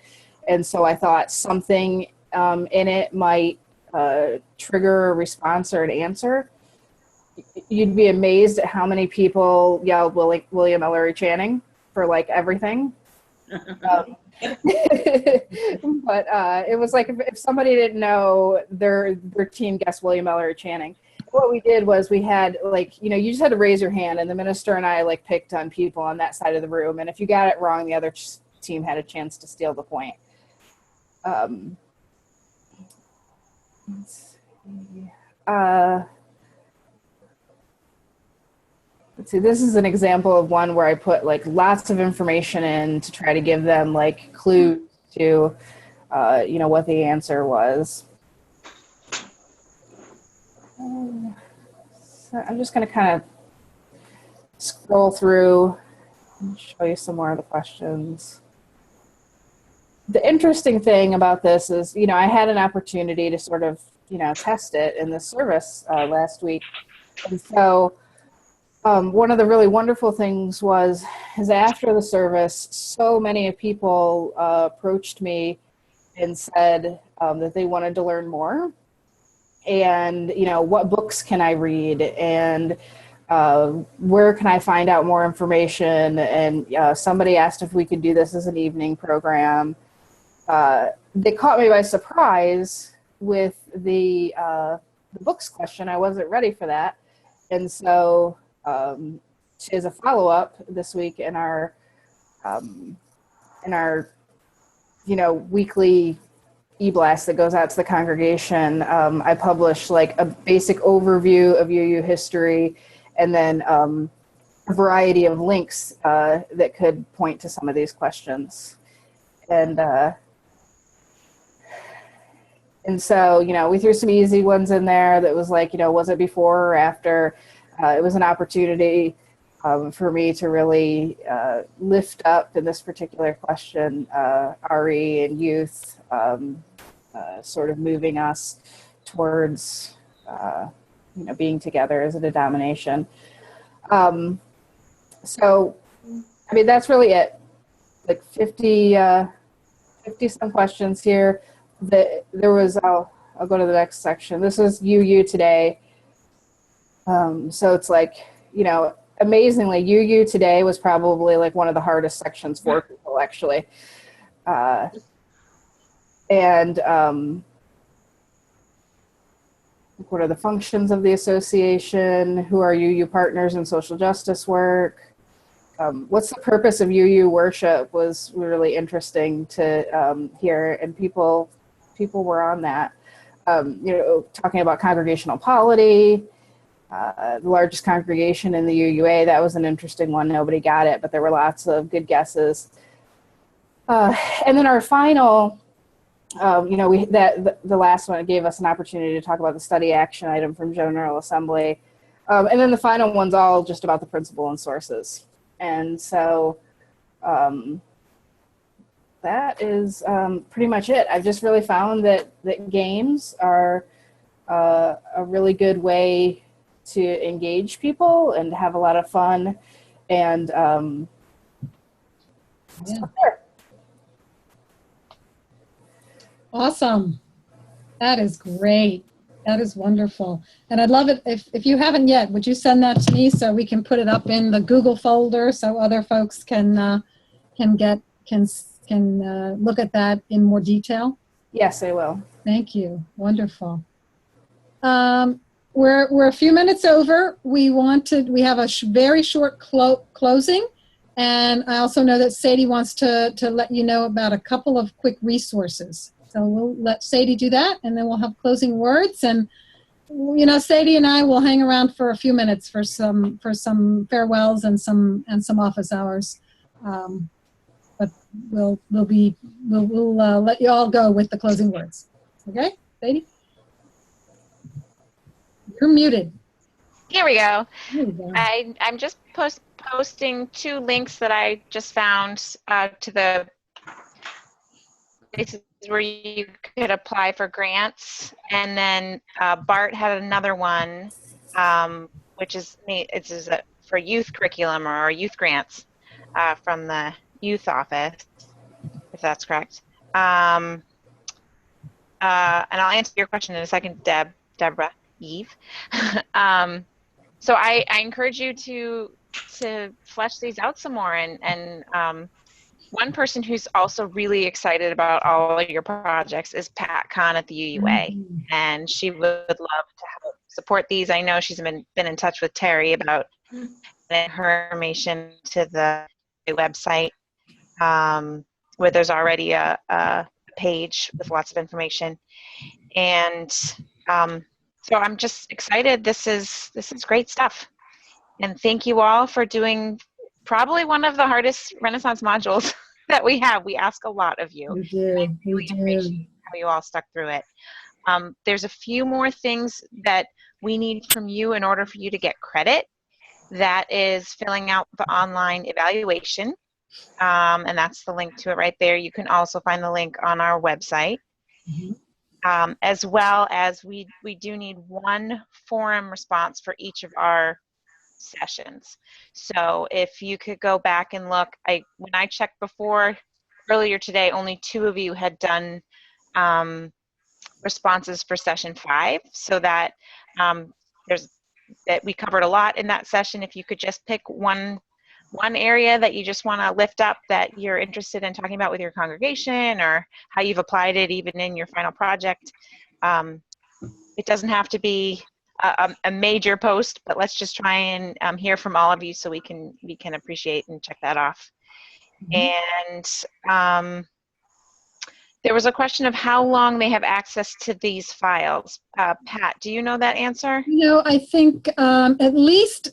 And so I thought something in it might trigger a response or an answer. You'd be amazed at how many people yelled William Ellery Channing for like everything. But it was like if somebody didn't know, their team guessed William Ellery Channing. What we did was we had like, you know, you just had to raise your hand, and the minister and I like picked on people on that side of the room, and if you got it wrong, the other team had a chance to steal the point. Let's see. Let's see, this is an example of one where I put like lots of information in to try to give them like clues to, you know, what the answer was. So I'm just going to kind of scroll through and show you some more of the questions. The interesting thing about this is, you know, I had an opportunity to sort of, you know, test it in the service last week. And so one of the really wonderful things is after the service, so many people approached me and said that they wanted to learn more. And, you know, what books can I read? And where can I find out more information? And somebody asked if we could do this as an evening program. They caught me by surprise with the books question. I wasn't ready for that. And so as a follow-up this week in our you know, weekly e-blast that goes out to the congregation, I published like a basic overview of UU history, and then a variety of links that could point to some of these questions. And so, you know, we threw some easy ones in there that was like, you know, was it before or after? It was an opportunity for me to really lift up in this particular question, RE and youth, sort of moving us towards being together as a denomination. So, I mean, that's really it. Like 50 some questions here. There was, I'll go to the next section. This is UU today. So it's like, amazingly, UU today was probably like one of the hardest sections for people, actually. What are the functions of the association? Who are UU partners in social justice work? What's the purpose of UU worship was really interesting to hear, and people were on that. Talking about congregational polity, the largest congregation in the UUA, that was an interesting one. Nobody got it, but there were lots of good guesses. And then our final, the last one, it gave us an opportunity to talk about the study action item from General Assembly. And then the final one's all just about the principle and sources. And so that is pretty much it. I've just really found that games are a really good way to engage people and have a lot of fun. And Awesome. That is great. That is wonderful. And I'd love it if you haven't yet, would you send that to me so we can put it up in the Google folder so other folks can look at that in more detail? Yes, I will. Thank you. Wonderful. We're a few minutes over. We have a very short closing. And I also know that Sadie wants to let you know about a couple of quick resources. So we'll let Sadie do that, and then we'll have closing words. And Sadie and I will hang around for a few minutes for some farewells and some office hours. But we'll let you all go with the closing words. Okay, Sadie? You're muted. Here we go. There we go. I'm just posting 2 links that I just found to the places where you could apply for grants, and then Bart had another one, which is for youth curriculum or youth grants from the youth office, if that's correct. And I'll answer your question in a second, Deborah, Eve. So I encourage you to flesh these out some more, and one person who's also really excited about all of your projects is Pat Kahn at the UUA, and she would love to help support these. I know she's been in touch with Terry about getting her information to the website, where there's already a page with lots of information, and so I'm just excited. This is great stuff, and thank you all for doing probably one of the hardest Renaissance modules that we have. We ask a lot of you. We do. I really appreciate how you all stuck through it. There's a few more things that we need from you in order for you to get credit. That is filling out the online evaluation, and that's the link to it right there. You can also find the link on our website. As well as we do need 1 forum response for each of our sessions. So if you could go back and look, when I checked earlier today, only 2 of you had done responses for session 5, so that we covered a lot in that session. If you could just pick one area that you just want to lift up that you're interested in talking about with your congregation, or how you've applied it even in your final project. It doesn't have to be a major post, but let's just try and hear from all of you so we can appreciate and check that off. And there was a question of how long they have access to these files. Pat, do you know that answer? I think at least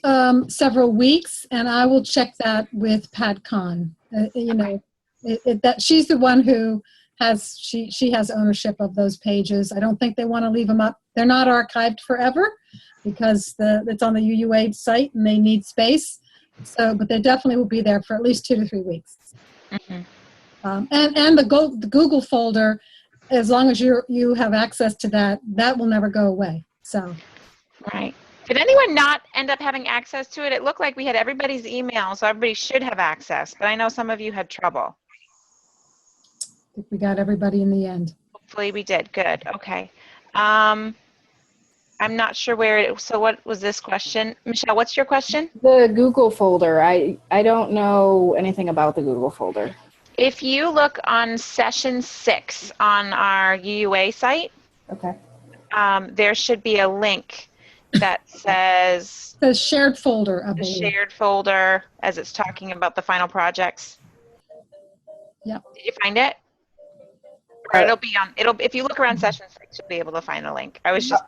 several weeks, and I will check that with Pat Kahn. That she's the one who she has ownership of those pages. I don't think they want to leave them up. They're not archived forever because it's on the UUA site and they need space. So, but they definitely will be there for at least 2 to 3 weeks. And the Google folder, as long as you have access to that will never go away. So Right. Did anyone not end up having access to it? It looked like we had everybody's email, so everybody should have access, but I know some of you had trouble. I think we got everybody in the end. Hopefully we did. Good. Okay. I'm not sure so what was this question? Michelle, what's your question? The Google folder. I don't know anything about the Google folder. If you look on session 6 on our UUA site, Okay. there should be a link that says The shared folder, I the believe. shared folder as it's talking about the final projects. Yep. Did you find it? Or if you look around session 6, you'll be able to find a link. I was just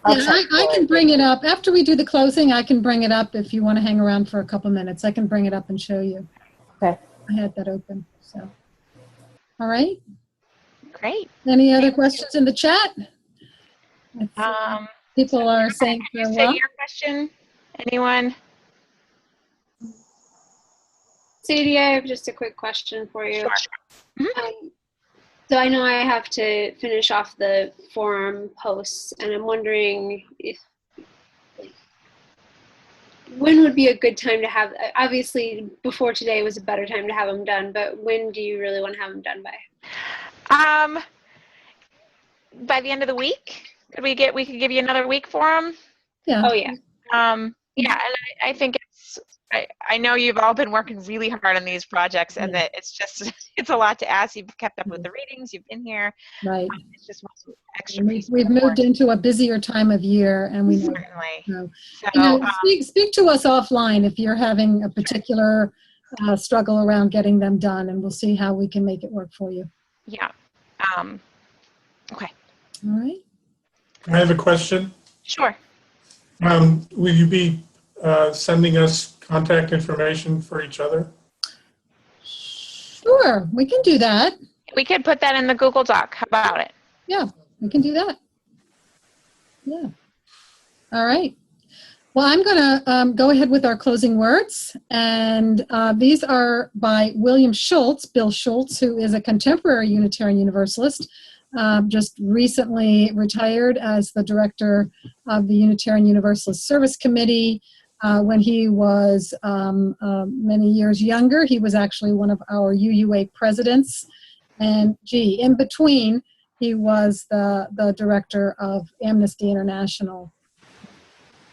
Yeah, I can bring it up. After we do the closing, I can bring it up if you want to hang around for a couple minutes. I can bring it up and show you. Okay. I had that open, so. All right. great. Any other questions in the chat? People are saying Can you say farewell. your question? Anyone? Sadie, I have just a quick question for you. Sure. So I know I have to finish off the forum posts, and I'm wondering if when would be a good time to have, obviously before today was a better time to have them done, but when do you really want to have them done by? By the end of the week? We could give you another week for them? Yeah. Oh yeah. Yeah, and I think I know you've all been working really hard on these projects, and that it's a lot to ask. You've kept up with the readings, you've been here. Right. It's just one extra piece. We've moved into a busier time of year, and we know. Certainly. So, speak to us offline if you're having a particular struggle around getting them done, and we'll see how we can make it work for you. Yeah. Okay. All right. I have a question. Sure. Will you be sending us contact information for each other? Sure, we can do that. We could put that in the Google Doc. How about it? Yeah, we can do that. Yeah. All right. Well, I'm going to go ahead with our closing words. And these are by William Schultz, Bill Schultz, who is a contemporary Unitarian Universalist, just recently retired as the director of the Unitarian Universalist Service Committee. When he was many years younger, he was actually one of our UUA presidents. And in between, he was the director of Amnesty International.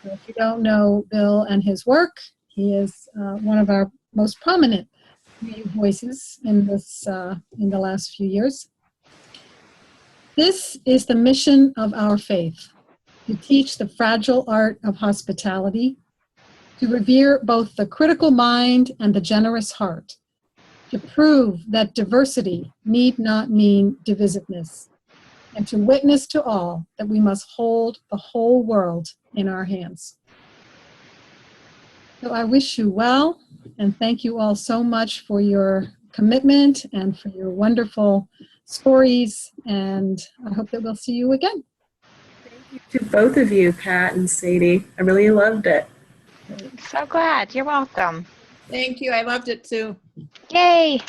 So if you don't know Bill and his work, he is one of our most prominent voices in in the last few years. This is the mission of our faith: to teach the fragile art of hospitality, to revere both the critical mind and the generous heart, to prove that diversity need not mean divisiveness, and to witness to all that we must hold the whole world in our hands. So I wish you well, and thank you all so much for your commitment and for your wonderful stories, and I hope that we'll see you again. Thank you to both of you, Pat and Sadie. I really loved it. So glad. You're welcome. Thank you. I loved it too. Yay.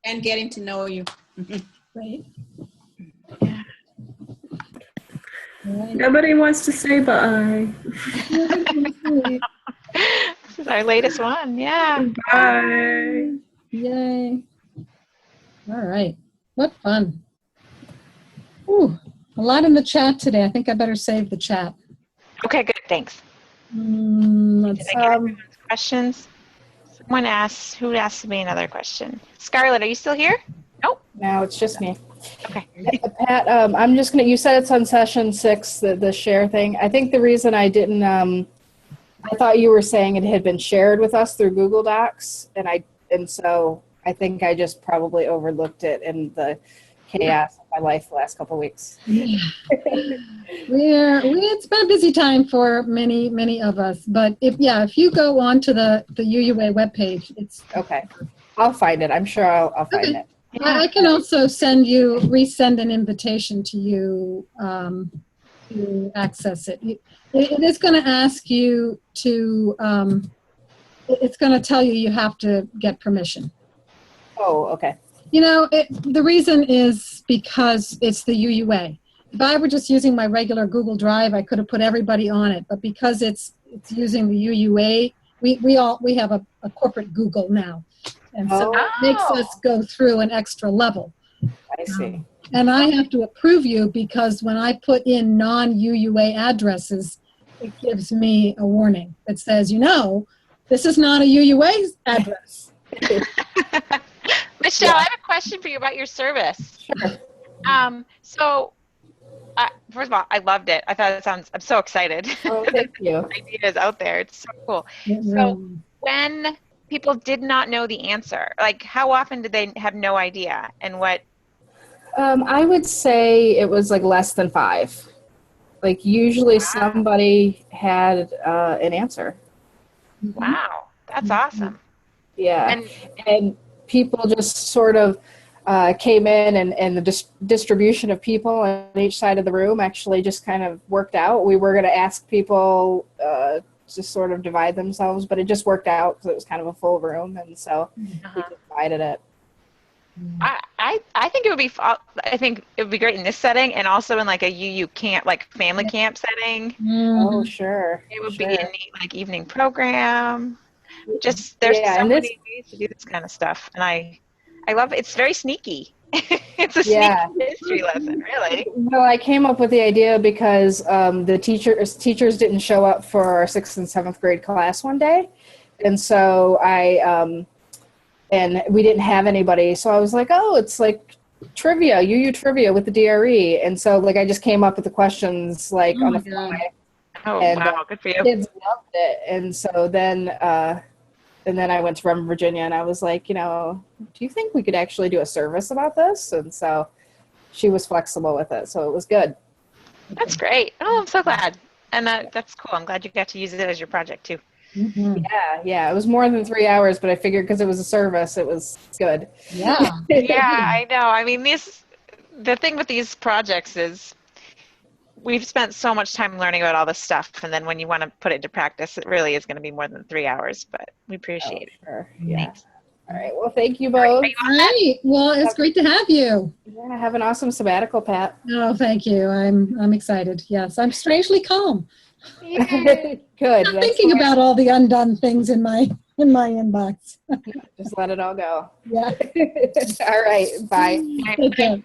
And getting to know you. Great. Nobody wants to say bye. This is our latest one. Yeah. Bye. Yay. All right. What fun. Ooh, a lot in the chat today. I think I better save the chat. Okay, good. Thanks. Let's Did I get everyone's questions? Someone asked, who asked me another question? Scarlett, are you still here? Nope. No, it's just me. Okay. Pat, I'm just gonna. You said it's on session 6, the share thing. I think the reason I didn't, I thought you were saying it had been shared with us through Google Docs, and so I think I just probably overlooked it in the chaos of my life the last couple of weeks. Yeah. It's been a busy time for many of us, but if you go on to the UUA webpage, it's okay. I'll find it. I'm sure I'll find okay. it. I can also resend an invitation to you to access it. It is going to ask you to, it's going to tell you have to get permission. Oh, okay. You know, the reason is because it's the UUA. if I were just using my regular Google Drive, I could have put everybody on it. But because it's using the UUA, we have a corporate Google now, and so it makes us go through an extra level. I see. And I have to approve you because when I put in non-UUA addresses, it gives me a warning that says, this is not a UUA address. Michelle, I have a question for you about your service. Sure. First of all, I loved it. I thought I'm so excited. Oh, thank you. Ideas out there. It's so cool. So when people did not know the answer, like how often did they have no idea, and what? I would say it was like less than 5. Like usually somebody had an answer. Wow, that's awesome. Yeah, and people just sort of came in, and the distribution of people on each side of the room actually just kind of worked out. We were going to ask people to sort of divide themselves, but it just worked out because it was kind of a full room, and so we divided it. I think it would be. I think it would be great in this setting, and also in like a UU camp, like family camp setting. Oh, sure. It would be a neat like evening program. Just there's so many ways to do this kind of stuff, and I love it. It's very sneaky. It's a sneaky history lesson, really. Well, I came up with the idea because the teachers didn't show up for our 6th and 7th grade class one day, and so and we didn't have anybody. So I was like, oh, it's like trivia, UU trivia with the DRE. And so like I just came up with the questions like on the fly. Oh, and, wow, good for you. Kids loved it. And so then I went to Reverend Virginia and I was like, do you think we could actually do a service about this? And so she was flexible with it. So it was good. That's great. Oh, I'm so glad. And that's cool. I'm glad you got to use it as your project too. Mm-hmm. Yeah. It was more than 3 hours, but I figured because it was a service, it was good. Yeah. Yeah, I know. I mean, the thing with these projects is we've spent so much time learning about all this stuff, and then when you want to put it into practice, it really is going to be more than 3 hours, but we appreciate it. Sure. Yeah. Thanks. All right. Well, thank you both. All right. Well, it's great to have you. Yeah, have an awesome sabbatical, Pat. Oh, thank you. I'm excited. Yes, I'm strangely calm. Good. I'm thinking about all the undone things in my inbox. Just let it all go. Yeah. All right. Bye. Take care.